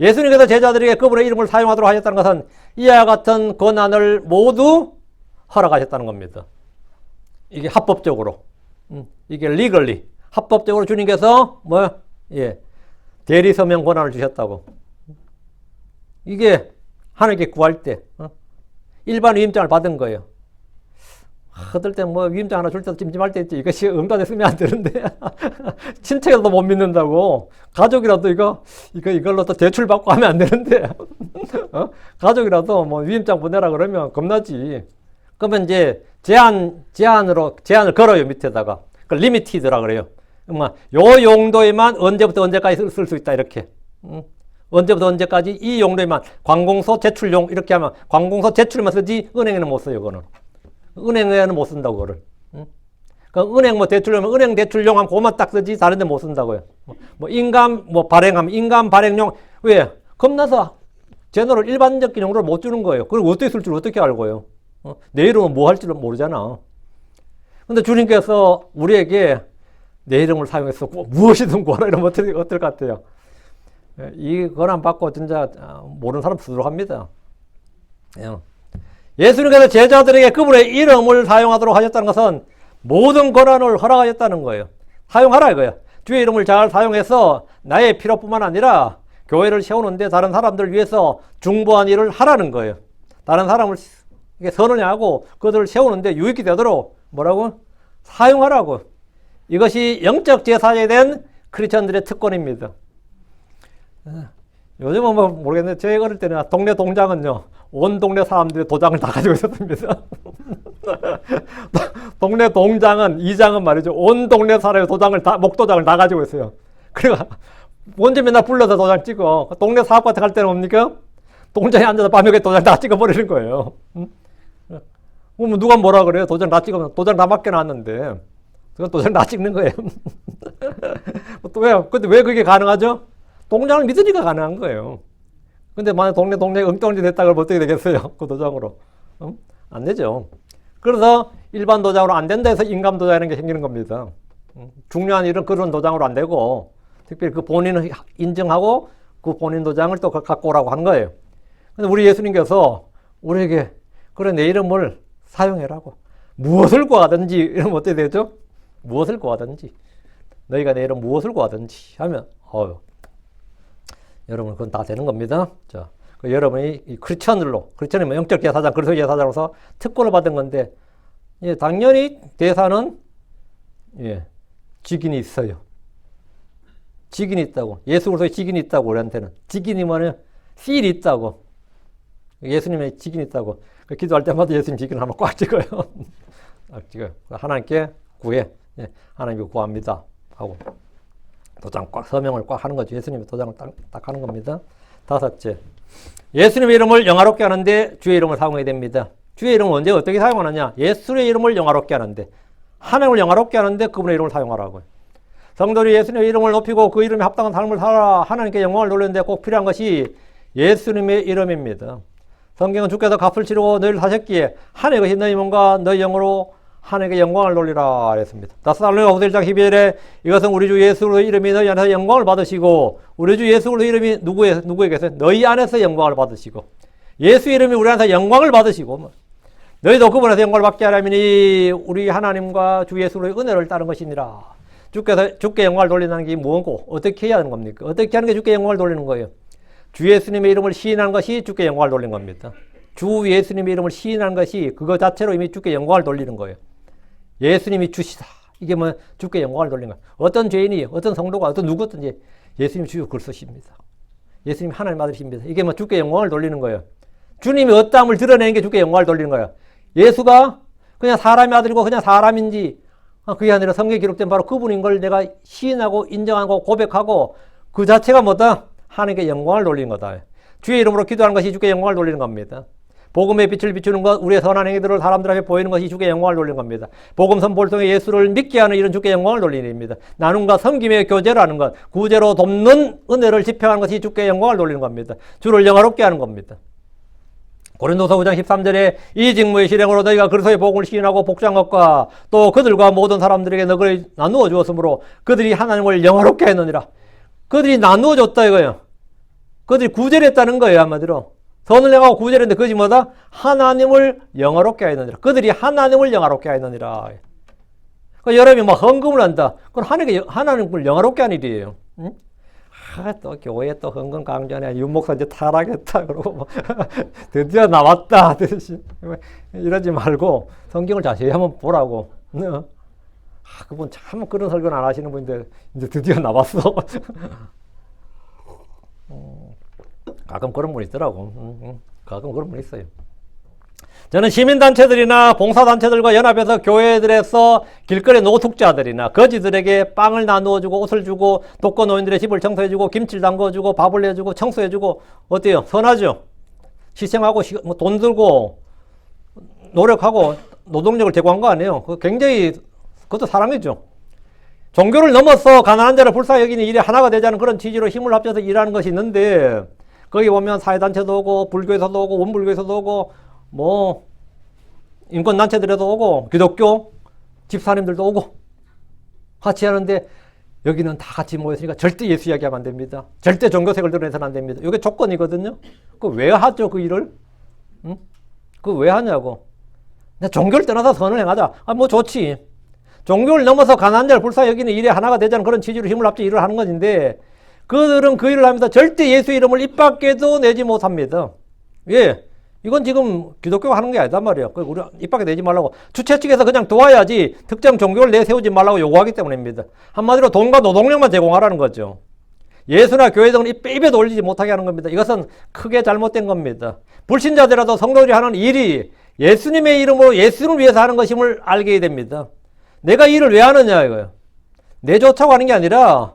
예수님께서 제자들에게 그분의 이름을 사용하도록 하셨다는 것은 이와 같은 권한을 모두 허락하셨다는 겁니다. 이게 합법적으로, 이게 legally, 합법적으로 주님께서 대리 서명 권한을 주셨다고. 이게 하나님께 구할 때 일반 위임장을 받은 거예요. 어떨 때 위임장 하나 줄 때도 찜찜할 때 있지. 이것이 응답에 쓰면 안 되는데 친척이라도 못 믿는다고. 가족이라도 이걸로 또 대출 받고 하면 안 되는데 가족이라도 위임장 보내라 그러면 겁나지. 그러면 이제 제한을 걸어요. 밑에다가 그 리미티드라 그래요. 요 용도에만 언제부터 언제까지 쓸 수 있다 이렇게. 언제부터 언제까지 이 용도에만 관공서 제출용 이렇게 하면 관공서 제출만 쓰지 은행에는 못 써요. 그거는 은행에는 못 쓴다고 그거를. 그 은행 대출용 은행 대출용 하면 그것만 딱 쓰지 다른 데 못 쓴다고요. 인감 발행하면 인감 발행용 왜? 겁나서 제너럴 일반적인 용도를 못 주는 거예요. 그걸 어떻게 쓸 줄 어떻게 알고요? 내 이름은 뭐 할 줄 모르잖아. 근데 주님께서 우리에게 내 이름을 사용해서 무엇이든 구하라 이러면 어떨 것 같아요? 이 권한 받고 진짜 모르는 사람 부족합니다. 예수님께서 제자들에게 그분의 이름을 사용하도록 하셨다는 것은 모든 권한을 허락하셨다는 거예요. 사용하라 이거예요. 주의 이름을 잘 사용해서 나의 필요뿐만 아니라 교회를 세우는데 다른 사람들을 위해서 중보한 일을 하라는 거예요. 다른 사람을 선언하고 그들을 세우는데 유익이 되도록 뭐라고? 사용하라고. 이것이 영적 제사에 대한 크리스천들의 특권입니다. 요즘은 모르겠는데 제 어릴 때는 동네 동장은요 온 동네 사람들이 도장을 다 가지고 있었습니다. 동네 동장은 이장은 말이죠 온 동네 사람의 도장을 다 목도장을 다 가지고 있어요. 그러니까 언제 맨날 불러서 도장 찍어. 동네 사업 같은 거 할 때는 뭡니까? 동장에 앉아서 밤에 도장 다 찍어버리는 거예요. 그럼 누가 뭐라 그래요? 도장 다 찍으면 도장 다 맡겨놨는데 그건 도장 다 찍는 거예요. 또 왜요? 근데 왜 그게 가능하죠? 동장을 믿으니까 가능한 거예요. 근데 만약 동네 엉뚱한 짓 됐다 그러면 어떻게 되겠어요? 그 도장으로. 안 되죠. 그래서 일반 도장으로 안 된다 해서 인감 도장이라는 게 생기는 겁니다. 중요한 일은 그런 도장으로 안 되고 특별히 그 본인을 인정하고 그 본인 도장을 또 갖고 오라고 하는 거예요. 근데 우리 예수님께서 우리에게 그래 내 이름을 사용해라고. 무엇을 구하든지 이러면 어떻게 되죠? 무엇을 구하든지. 너희가 내 이름 무엇을 구하든지 하면 여러분 그건 다 되는 겁니다. 자, 여러분이 이 크리스천이면 영적 제사장, 그리스도 제사장으로서 특권을 받은 건데 당연히 대사는 직인이 있어요. 직인이 있다고. 예수 그리스도의 직인이 있다고 우리한테는. 직인이 뭐냐? 필이 있다고. 예수님의 직인이 있다고. 기도할 때마다 예수님 직인을 한번 꽉 찍어요. 꽉 찍어요. 하나님께 구해. 하나님께 구합니다. 하고. 도장 꽉, 서명을 꽉 하는 거죠. 예수님의 도장을 딱 하는 겁니다. 다섯째. 예수님의 이름을 영화롭게 하는데 주의 이름을 사용해야 됩니다. 주의 이름을 언제 어떻게 사용하느냐? 예수의 이름을 영화롭게 하는데. 하나님을 영화롭게 하는데 그분의 이름을 사용하라고요. 성도들이 예수님의 이름을 높이고 그 이름에 합당한 삶을 살아 하나님께 영광을 돌리는데 꼭 필요한 것이 예수님의 이름입니다. 성경은 주께서 값을 치르고 너희를 사셨기에 하나의 것이 너희 몸과 너희 영으로 하나님께 영광을 돌리라 했습니다. 데살로니가 후서 1장 12절에 이것은 우리 주 예수의 이름이 너희 안에서 영광을 받으시고 우리 주 예수의 이름이 누구에게서 너희 안에서 영광을 받으시고 예수 이름이 우리 안에서 영광을 받으시고 너희도 그분에서 영광을 받게 하려면 우리 하나님과 주 예수의 은혜를 따른 것이니라. 주께 영광을 돌리는 게 뭐고 어떻게 해야 하는 겁니까? 어떻게 하는 게 주께 영광을 돌리는 거예요? 주 예수님의 이름을 시인하는 것이 주께 영광을 돌리는 겁니다. 주 예수님의 이름을 시인하는 것이 그거 자체로 이미 주께 영광을 돌리는 거예요. 예수님이 주시다. 이게 주께 영광을 돌리는 거예요. 어떤 죄인이, 어떤 성도가, 어떤 누구든지 예수님이 주요 글 쓰십니다. 예수님이 하나님 아들이십니다. 이게 주께 영광을 돌리는 거예요. 주님이 어떠함을 드러내는 게 주께 영광을 돌리는 거예요. 예수가 그냥 사람의 아들이고 그냥 사람인지 그게 아니라 성경에 기록된 바로 그분인 걸 내가 시인하고 인정하고 고백하고 그 자체가 뭐다? 하나님께 영광을 돌리는 거다. 주의 이름으로 기도하는 것이 주께 영광을 돌리는 겁니다. 복음의 빛을 비추는 것, 우리의 선한 행위들을 사람들 앞에 보이는 것이 주께 영광을 돌리는 겁니다. 복음 선포를 통해 예수를 믿게 하는 이런 주께 영광을 돌리는 일입니다. 나눔과 섬김의 교제라는 것, 구제로 돕는 은혜를 집행하는 것이 주께 영광을 돌리는 겁니다. 주를 영화롭게 하는 겁니다. 고린도서 9장 13절에 이 직무의 실행으로 너희가 그리스도의 복음을 시인하고 복장한 것과 또 그들과 모든 사람들에게 너희를 나누어 주었으므로 그들이 하나님을 영화롭게 했느니라. 그들이 나누어 줬다 이거예요. 그들이 구제를 했다는 거예요. 한마디로 선을 행하고 구제를 했는데 그것이 뭐다? 하나님을 영화롭게 하였느니라. 그들이 하나님을 영화롭게 하였느니라. 그러니까 여러분이 막 헌금을 한다. 그건 하나님을 영화롭게 하는 일이에요. 응? 또 교회 또 헌금 강조하네. 윤 목사 이제 타락했다. 그러고 뭐 드디어 나왔다. 이러지 말고 성경을 자세히 한번 보라고. 그분 참 그런 설교는 안 하시는 분인데 이제 드디어 나왔어. 가끔 그런 분 있더라고. 가끔 그런 분 있어요. 저는 시민단체들이나 봉사단체들과 연합해서 교회들에서 길거리 노숙자들이나 거지들에게 빵을 나누어주고 옷을 주고 독거노인들의 집을 청소해주고 김치를 담궈주고 밥을 내주고 청소해주고 어때요? 선하죠? 희생하고 돈 들고 노력하고 노동력을 제공한 거 아니에요? 그거 굉장히 그것도 사랑이죠. 종교를 넘어서 가난한 자를 불쌍히 여기는 일에 하나가 되자는 그런 취지로 힘을 합쳐서 일하는 것이 있는데 거기 보면 사회단체도 오고 불교에서도 오고 원불교에서도 오고 뭐 인권단체들에도 오고 기독교 집사님들도 오고 같이 하는데 여기는 다 같이 모였으니까 절대 예수 이야기하면 안 됩니다. 절대 종교색을 드러내서는 안 됩니다. 이게 조건이거든요. 그 왜 하죠 그 일을? 응? 그 왜 하냐고. 종교를 떠나서 선을 행하자. 뭐 좋지. 종교를 넘어서 가난한 자를 불쌍히 여기는 일에 하나가 되자는 그런 취지로 힘을 합쳐 일을 하는 것인데 그들은 그 일을 하면서 절대 예수 이름을 입 밖에도 내지 못합니다. 예. 이건 지금 기독교가 하는 게 아니단 말이에요. 우리 입 밖에 내지 말라고. 주최 측에서 그냥 도와야지 특정 종교를 내세우지 말라고 요구하기 때문입니다. 한마디로 돈과 노동력만 제공하라는 거죠. 예수나 교회 등을 입에도 올리지 못하게 하는 겁니다. 이것은 크게 잘못된 겁니다. 불신자들이라도 성도들이 하는 일이 예수님의 이름으로 예수를 위해서 하는 것임을 알게 됩니다. 내가 이 일을 왜 하느냐 이거예요. 내 좋다고 하는 게 아니라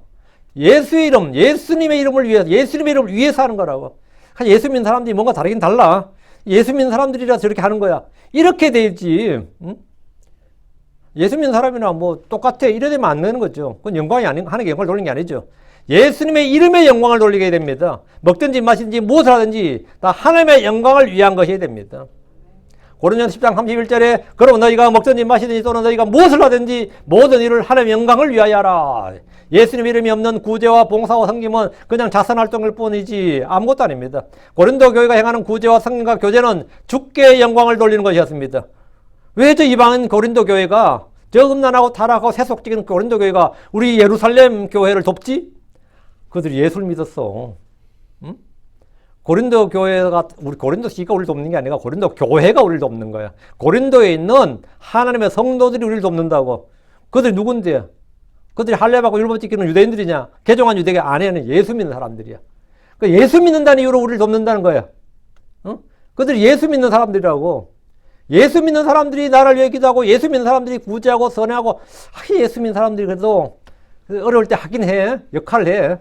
예수의 이름, 예수님의 이름을 위해서, 예수님의 이름을 위해서 하는 거라고. 예수 믿는 사람들이 뭔가 다르긴 달라. 예수 믿는 사람들이라서 저렇게 하는 거야. 이렇게 되지. 응? 예수 믿는 사람이나 뭐 똑같아. 이래 되면 안 되는 거죠. 그건 영광이 아닌, 하는 게 영광을 돌리는 게 아니죠. 예수님의 이름의 영광을 돌리게 됩니다. 먹든지 마시든지 무엇을 하든지 다 하나님의 영광을 위한 것이 됩니다. 고린도전서 10장 31절에 그러면 너희가 먹든지 마시든지 또는 너희가 무엇을 하든지 모든 일을 하나님의 영광을 위하여 하라. 예수님 이름이 없는 구제와 봉사와 섬김은 그냥 자선활동일 뿐이지 아무것도 아닙니다. 고린도 교회가 행하는 구제와 섬김과 교제는 주께 영광을 돌리는 것이었습니다. 왜 저 이방인 고린도 교회가 저 음란하고 타락하고 세속적인 고린도 교회가 우리 예루살렘 교회를 돕지? 그들이 예수를 믿었어. 응? 고린도 교회가 우리 고린도 시가 우리를 돕는 게 아니라 고린도 교회가 우리를 돕는 거야. 고린도에 있는 하나님의 성도들이 우리를 돕는다고. 그들이 누군데? 그들이 할례받고 율법 지키는 유대인들이냐? 개종한 유대계 안에는 예수 믿는 사람들이야. 그러니까 예수 믿는다는 이유로 우리를 돕는다는 거야. 어? 그들이 예수 믿는 사람들이라고. 예수 믿는 사람들이 나를 위해 기도하고 예수 믿는 사람들이 구제하고 선회하고 예수 믿는 사람들이 그래도 어려울 때 하긴 해. 역할을 해.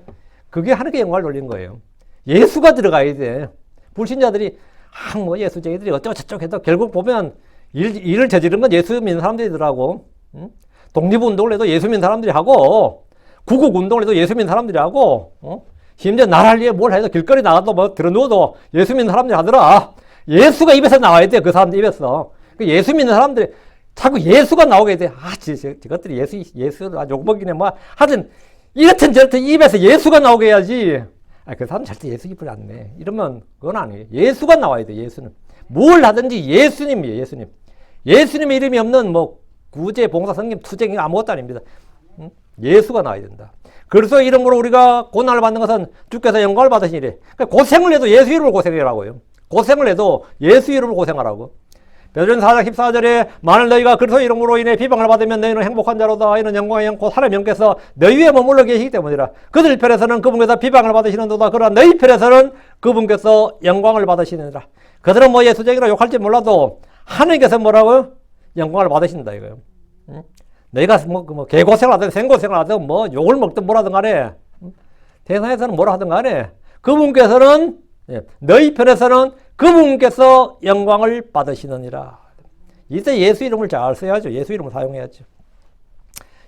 그게 하나님께 영광을 돌리는 거예요. 예수가 들어가야 돼. 불신자들이 뭐 예수 저희들이 어쩌고저쩌고 해도 결국 보면 일을 저지른 건 예수 믿는 사람들이더라고. 응? 독립운동을 해도 예수 믿는 사람들이 하고 구국운동을 해도 예수 믿는 사람들이 하고 심지어 나라를 위해 뭘 해도 길거리 나가도 뭐 들어누워도 예수 믿는 사람들이 하더라. 예수가 입에서 나와야 돼. 그 사람들 입에서. 예수 믿는 사람들이 자꾸 예수가 나오게 돼. 저것들이 예수 욕먹이네 뭐 하여튼 이렇든 저렇든 입에서 예수가 나오게 해야지. 그 사람 절대 예수 입을 안 내. 이러면 그건 아니에요. 예수가 나와야 돼. 예수는. 뭘 하든지 예수님이에요. 예수님. 예수님의 이름이 없는 뭐 구제, 봉사, 성김, 투쟁이 아무것도 아닙니다. 예수가 나와야 된다. 그래서 이름으로 우리가 고난을 받는 것은 주께서 영광을 받으시니래. 그러니까 고생을 해도 예수 이름으로 고생하라고요. 고생을 해도 예수 이름으로 고생하라고. 베드로전서 4장 14절에 만일 너희가 그리스도 이름으로 인해 비방을 받으면 너희는 행복한 자로다. 이는 영광의 영 곧 하나님의 영께서 너희 위에 머물러 계시기 때문이라. 그들 편에서는 그분께서 비방을 받으시는도다. 그러나 너희 편에서는 그분께서 영광을 받으시느니라. 그들은 뭐 예수쟁이라 욕할지 몰라도 하나님께서 뭐라고요? 영광을 받으신다 이거예요. 응? 너희가 뭐 개고생을 하든 생고생을 하든 뭐 욕을 먹든 뭘 하든 간에 세상에서는 뭐라 하든 간에 그분께서는 너희 편에서는 그분께서 영광을 받으시느니라. 이때 예수 이름을 잘 써야죠. 예수 이름을 사용해야죠.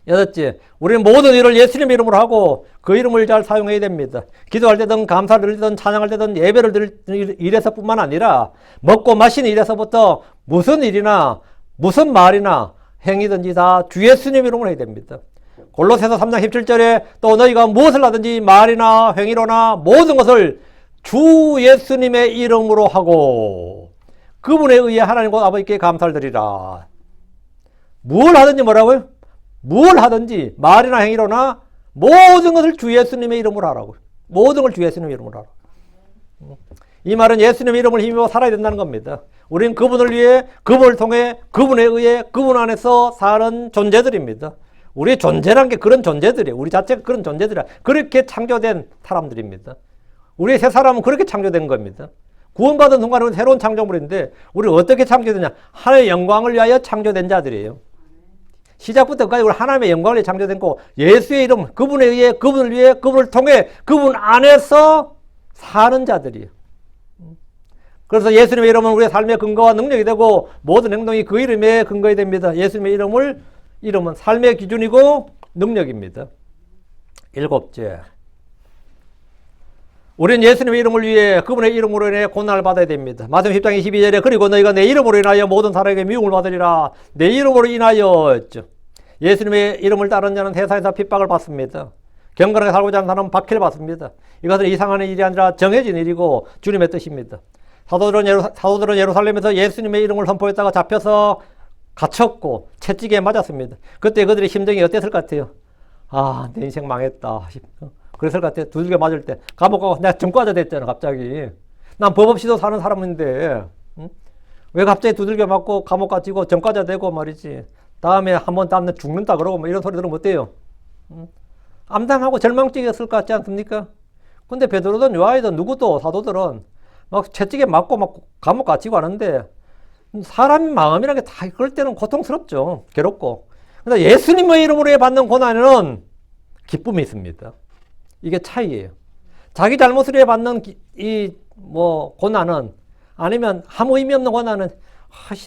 여섯째, 우리는 모든 일을 예수님 이름으로 하고 그 이름을 잘 사용해야 됩니다. 기도할 때든 감사를 드리든 찬양할 때든 예배를 드릴 일에서뿐만 아니라 먹고 마시는 일에서부터 무슨 일이나 무슨 말이나 행위든지 다 주 예수님 이름으로 해야 됩니다. 골로새서 3장 17절에 또 너희가 무엇을 하든지 말이나 행위로나 모든 것을 주 예수님의 이름으로 하고 그분에 의해 하나님 곧 아버지께 감사를 드리라. 뭘 하든지 뭐라고요? 뭘 하든지 말이나 행위로나 모든 것을 주 예수님의 이름으로 하라고. 모든 걸 주 예수님의 이름으로 하라. 이 말은 예수님의 이름을 힘입어 살아야 된다는 겁니다. 우리는 그분을 위해, 그분을 통해, 그분에 의해, 그분 안에서 사는 존재들입니다. 우리의 존재란 게 그런 존재들이에요. 우리 자체가 그런 존재들이야. 그렇게 창조된 사람들입니다. 우리의 새 사람은 그렇게 창조된 겁니다. 구원받은 순간은 새로운 창조물인데 우리는 어떻게 창조되냐? 하나님의 영광을 위하여 창조된 자들이에요. 시작부터 끝까지 우리 하나님의 영광을 위해 창조된 거고 예수의 이름, 그분에 의해, 그분을 위해, 그분을 통해, 그분 안에서 사는 자들이에요. 그래서 예수님의 이름은 우리의 삶의 근거와 능력이 되고 모든 행동이 그 이름에 근거해야 됩니다. 예수님의 이름은 삶의 기준이고 능력입니다. 일곱째, 우리는 예수님의 이름을 위해 그분의 이름으로 인해 고난을 받아야 됩니다. 마태복음 10장 22절에 그리고 너희가 내 이름으로 인하여 모든 사람에게 미움을 받으리라. 내 이름으로 인하여 했죠. 예수님의 이름을 따르는 자는 세상에서 핍박을 받습니다. 경건하게 살고자 하는 사람은 박해를 받습니다. 이것은 이상한 일이 아니라 정해진 일이고 주님의 뜻입니다. 사도들은 예루살렘에서 예수님의 이름을 선포했다가 잡혀서 갇혔고 채찍에 맞았습니다. 그때 그들의 심정이 어땠을 것 같아요? 아, 내 인생 망했다. 그랬을 것 같아요. 두들겨 맞을 때. 감옥 가고 내가 전과자 됐잖아, 갑자기. 난 법 없이도 사는 사람인데, 응? 왜 갑자기 두들겨 맞고 감옥 갇히고 전과자 되고 말이지. 다음에 한 번 땀내 죽는다 그러고 뭐 이런 소리 들으면 어때요? 응? 암담하고 절망적이었을 것 같지 않습니까? 근데 베드로든 요한이든 누구도 사도들은 막 채찍에 맞고 막 감옥 갇히고 하는데 사람 마음이라는 게 다 그럴 때는 고통스럽죠. 괴롭고. 근데 예수님의 이름으로 받는 고난에는 기쁨이 있습니다. 이게 차이예요. 자기 잘못을 위해 받는 고난은 아니면 아무 의미 없는 고난은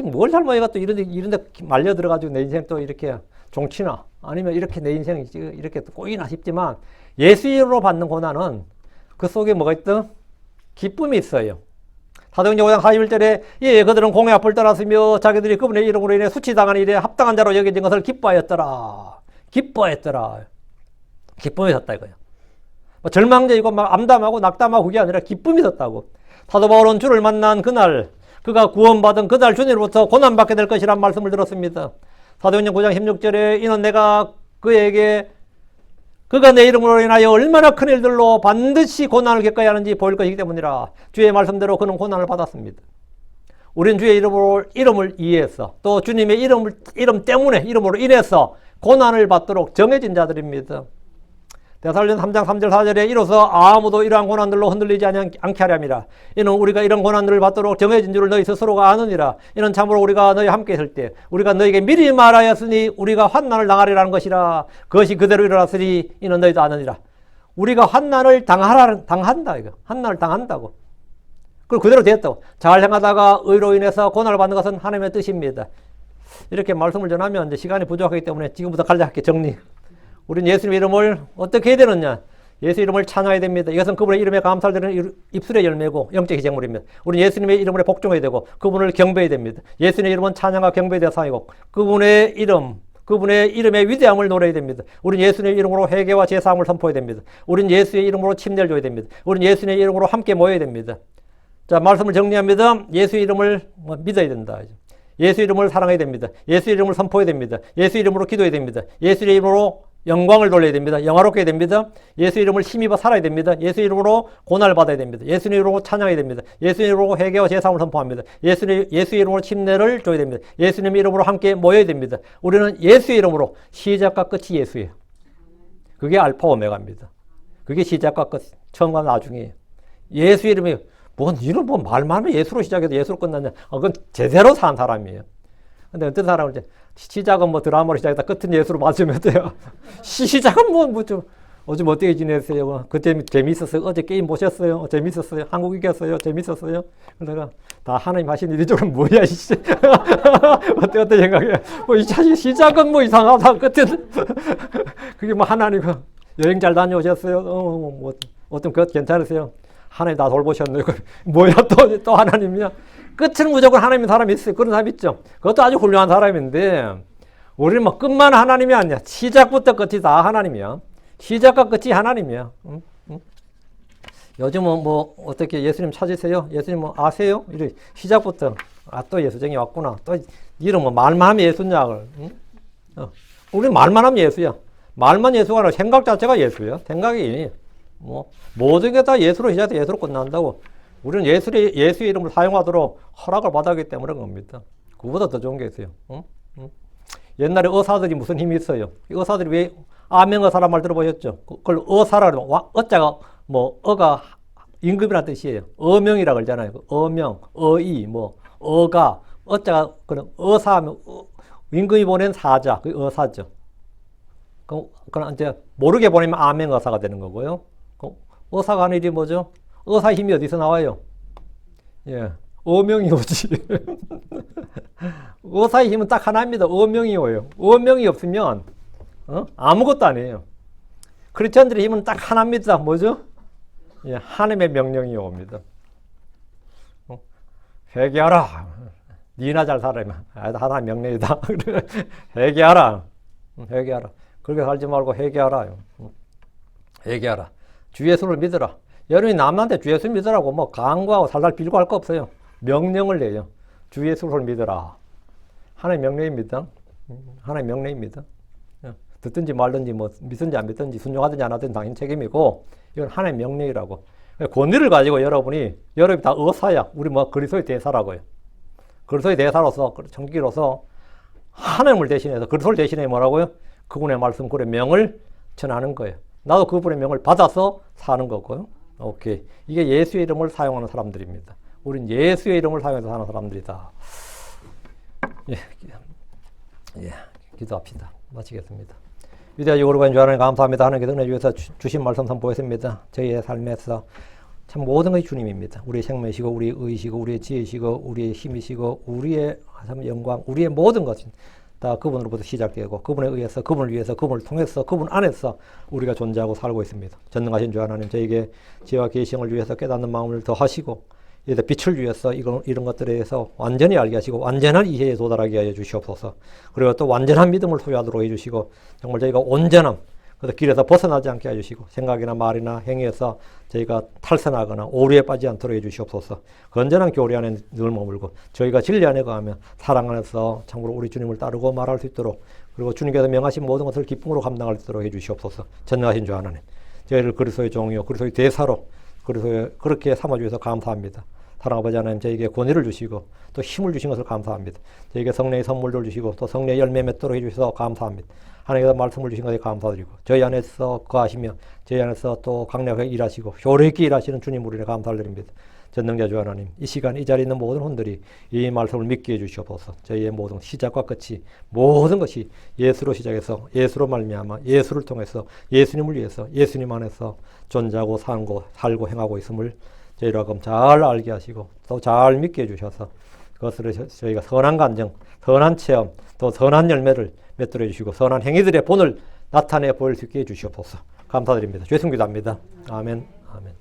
뭘 잘못해가 또 이런데 말려 들어가지고 내 인생 또 이렇게 종치나 아니면 이렇게 내 인생이 이렇게 또 꼬이나 싶지만 예수 이름으로 받는 고난은 그 속에 뭐가 있든 기쁨이 있어요. 사도행전 5장 41절에 그들은 공의 앞을 떠났으며 자기들이 그분의 이름으로 인해 수치당한 일에 합당한 자로 여겨진 것을 기뻐하였더라. 기뻐했다 이거예요. 절망적이고 막 암담하고 낙담하고 그게 아니라 기쁨이 있었다고. 사도 바울은 주를 만난 그날 그가 구원받은 그날 주님으로부터 고난받게 될 것이란 말씀을 들었습니다. 사도행전 9장 16절에 이는 내가 그에게 그가 내 이름으로 인하여 얼마나 큰 일들로 반드시 고난을 겪어야 하는지 보일 것이기 때문이라. 주의 말씀대로 그는 고난을 받았습니다. 우리는 주의 이름을 이해해서 또 주님의 이름 때문에 이름으로 인해서 고난을 받도록 정해진 자들입니다. 데살로니가 3장 3절 4절에 이로써 아무도 이러한 고난들로 흔들리지 않게 하려 함이라. 이는 우리가 이런 고난들을 받도록 정해진 줄을 너희 스스로가 아느니라. 이는 참으로 우리가 너희 함께 있을 때 우리가 너희에게 미리 말하였으니 우리가 환난을 당하리라는 것이라. 그것이 그대로 일어났으니 이는 너희도 아느니라. 우리가 환난을 당한다 이거. 환난을 당한다고. 그걸 그대로 되었다고. 잘 행하다가 의로 인해서 고난을 받는 것은 하나님의 뜻입니다. 이렇게 말씀을 전하면 이제 시간이 부족하기 때문에 지금부터 간략하게 정리. 우리는 예수님의 이름을 어떻게 해야 되느냐? 예수 이름을 찬양해야 됩니다. 이것은 그분의 이름에 감사를 드리는 입술의 열매고 영적 희생물입니다. 우리는 예수님의 이름으로 복종해야 되고 그분을 경배해야 됩니다. 예수님의 이름은 찬양과 경배의 대상이고 그분의 이름의 위대함을 노래해야 됩니다. 우리는 예수님의 이름으로 회개와 제사함을 선포해야 됩니다. 우리는 예수의 이름으로 침례를 줘야 됩니다. 우리는 예수님의 이름으로 함께 모여야 됩니다. 자, 말씀을 정리합니다. 예수의 이름을 믿어야 된다. 예수 이름을 사랑해야 됩니다. 예수 이름을 선포해야 됩니다. 예수 이름으로 기도해야 됩니다. 예수 이름으로 영광을 돌려야 됩니다. 영화롭게 해야 됩니다. 예수 이름을 힘입어 살아야 됩니다. 예수 이름으로 고난을 받아야 됩니다. 예수 이름으로 찬양해야 됩니다. 예수 이름으로 회개와 제사함을 선포합니다. 예수 이름으로 침례를 줘야 됩니다. 예수님 이름으로 함께 모여야 됩니다. 우리는 예수 이름으로 시작과 끝이 예수예요. 그게 알파 오메가입니다. 그게 시작과 끝, 처음과 나중이에요. 예수 이름이 이런 말만 하면 예수로 시작해서 예수로 끝났냐? 그건 제대로 산 사람이에요. 근데 어떤 사람은 이제 시작은 드라마로 시작했다 끝은 예수로 맞으면 돼요. 시작은 요즘 어떻게 지내세요? 그때 재미있었어요? 어제 게임 보셨어요? 재밌었어요? 한국 이겼어요? 재밌었어요? 그래서 다 하나님 하신 일이 좀 뭐야, 이씨. 어때 생각해? 뭐, 이 자식 시작은 뭐 이상하다. 끝은. 그게 뭐 하나님, 여행 잘 다녀오셨어요? 뭐, 어떤 것 괜찮으세요? 하나님 다 돌보셨네요. 뭐야, 또 하나님이야? 끝은 무조건 하나님인 사람이 있어요. 그런 사람 있죠. 그것도 아주 훌륭한 사람인데, 우리는 뭐 끝만 하나님이 아니야. 시작부터 끝이 다 하나님이야. 시작과 끝이 하나님이야. 요즘은 뭐 어떻게 예수님 찾으세요? 예수님 뭐 아세요? 이래 시작부터 또 예수쟁이 왔구나. 또 이런 뭐 말만 하면 예수냐. 우리 말만 하면 예수야. 말만 예수가 아니라 생각 자체가 예수야. 생각이 뭐 모든 게 다 예수로 시작해서 예수로 끝난다고. 우리는 예수의 이름을 사용하도록 허락을 받았기 때문에 그런 겁니다. 그보다 더 좋은 게 있어요. 옛날에 의사들이 무슨 힘이 있어요? 의사들이 왜 아명의사란 말 들어보셨죠? 그걸 의사라고 어자가 뭐 어가 임금이라는 뜻이에요. 어명이라고 그러잖아요. 어명, 어이, 뭐 어가 어자가 그런 의사하면 임금이 보낸 사자, 그 의사죠. 그럼 이제 모르게 보내면 아명의사가 되는 거고요. 의사가 하는 일이 뭐죠? 의사 힘이 어디서 나와요? 예, 어명이 오지. 의사의 힘은 딱 하나입니다. 어명이 오요. 어명이 없으면 아무것도 아니에요. 크리스천들의 힘은 딱 하나입니다. 뭐죠? 예, 하나님의 명령이 옵니다. 회개하라. 니나 잘 살아야만. 하나님 명령이다. 회개하라. 회개하라. 그렇게 살지 말고 회개하라. 회개하라. 주 예수를 믿어라. 여러분이 남한테 주 예수 믿으라고 뭐 강구하고 살살 빌고 할 거 없어요. 명령을 내요. 주 예수를 믿어라. 하나님 명령입니다. 하나님 명령입니다. 듣든지 말든지 뭐 믿든지 안 믿든지 순종하든지 안 하든지 당신 책임이고 이건 하나님 명령이라고. 권위를 가지고 여러분이 다 의사야. 우리 뭐 그리스도의 대사라고요. 그리스도의 대사로서 청기로서 하나님을 대신해서 그리스도를 대신해 뭐라고요? 그분의 말씀 그의 명을 전하는 거예요. 나도 그분의 명을 받아서 사는 거고요. 오케이. 이게 예수의 이름을 사용하는 사람들입니다. 우린 예수의 이름을 사용해서 사는 사람들이다. 예, 기도합시다. 마치겠습니다. 위대하시고 거룩한 주 하나님 감사합니다. 하나님께 은혜 주셔서 주신 말씀 선포했습니다. 저희의 삶에서 참 모든 것이 주님입니다. 우리의 생명이시고 우리의 의이시고 우리의 지혜이시고 우리의 힘이시고 우리의 참 영광, 우리의 모든 것은 다 그분으로부터 시작되고 그분에 의해서 그분을 위해서 그분을 통해서 그분 안에서 우리가 존재하고 살고 있습니다. 전능하신 주 하나님 저에게 지혜와 계시를 위해서 깨닫는 마음을 더 하시고 이제 빛을 위해서 이런 것들에 대해서 완전히 알게 하시고 완전한 이해에 도달하게 하여 주시옵소서. 그리고 또 완전한 믿음을 소유하도록 해주시고 정말 저희가 온전함 그래서 길에서 벗어나지 않게 해주시고 생각이나 말이나 행위에서 저희가 탈선하거나 오류에 빠지지 않도록 해주시옵소서. 건전한 교리 안에 늘 머물고 저희가 진리 안에 거하며 사랑 안에서 참으로 우리 주님을 따르고 말할 수 있도록 그리고 주님께서 명하신 모든 것을 기쁨으로 감당할 수 있도록 해주시옵소서. 전능하신 주 하나님 저희를 그리스도의 종이요 그리스도의 대사로 그렇게 삼아주셔서 감사합니다. 사랑 아버지 하나님 저에게 권위를 주시고 또 힘을 주신 것을 감사합니다. 저에게 성령의 선물을 주시고 또 성령의 열매 맺도록 해주셔서 감사합니다. 하나님께서 말씀을 주신 것에 감사드리고 저희 안에서 거하시며 저희 안에서 또 강력하게 일하시고 효력있게 일하시는 주님 우리를 감사드립니다. 전능자 주 하나님 이 시간 이 자리에 있는 모든 혼들이 이 말씀을 믿게 해주시옵소서. 저희의 모든 시작과 끝이 모든 것이 예수로 시작해서 예수로 말미암아 예수를 통해서 예수님을 위해서 예수님 안에서 존재하고 살고 행하고 있음을 저희가 잘 알게 하시고 또 잘 믿게 해주셔서 그것을 저희가 선한 감정, 선한 체험, 또 선한 열매를 맺도록 해주시고 선한 행위들의 본을 나타내 보일 수 있게 해주시옵소서. 감사드립니다. 죄송기도합니다. 아멘. 아멘.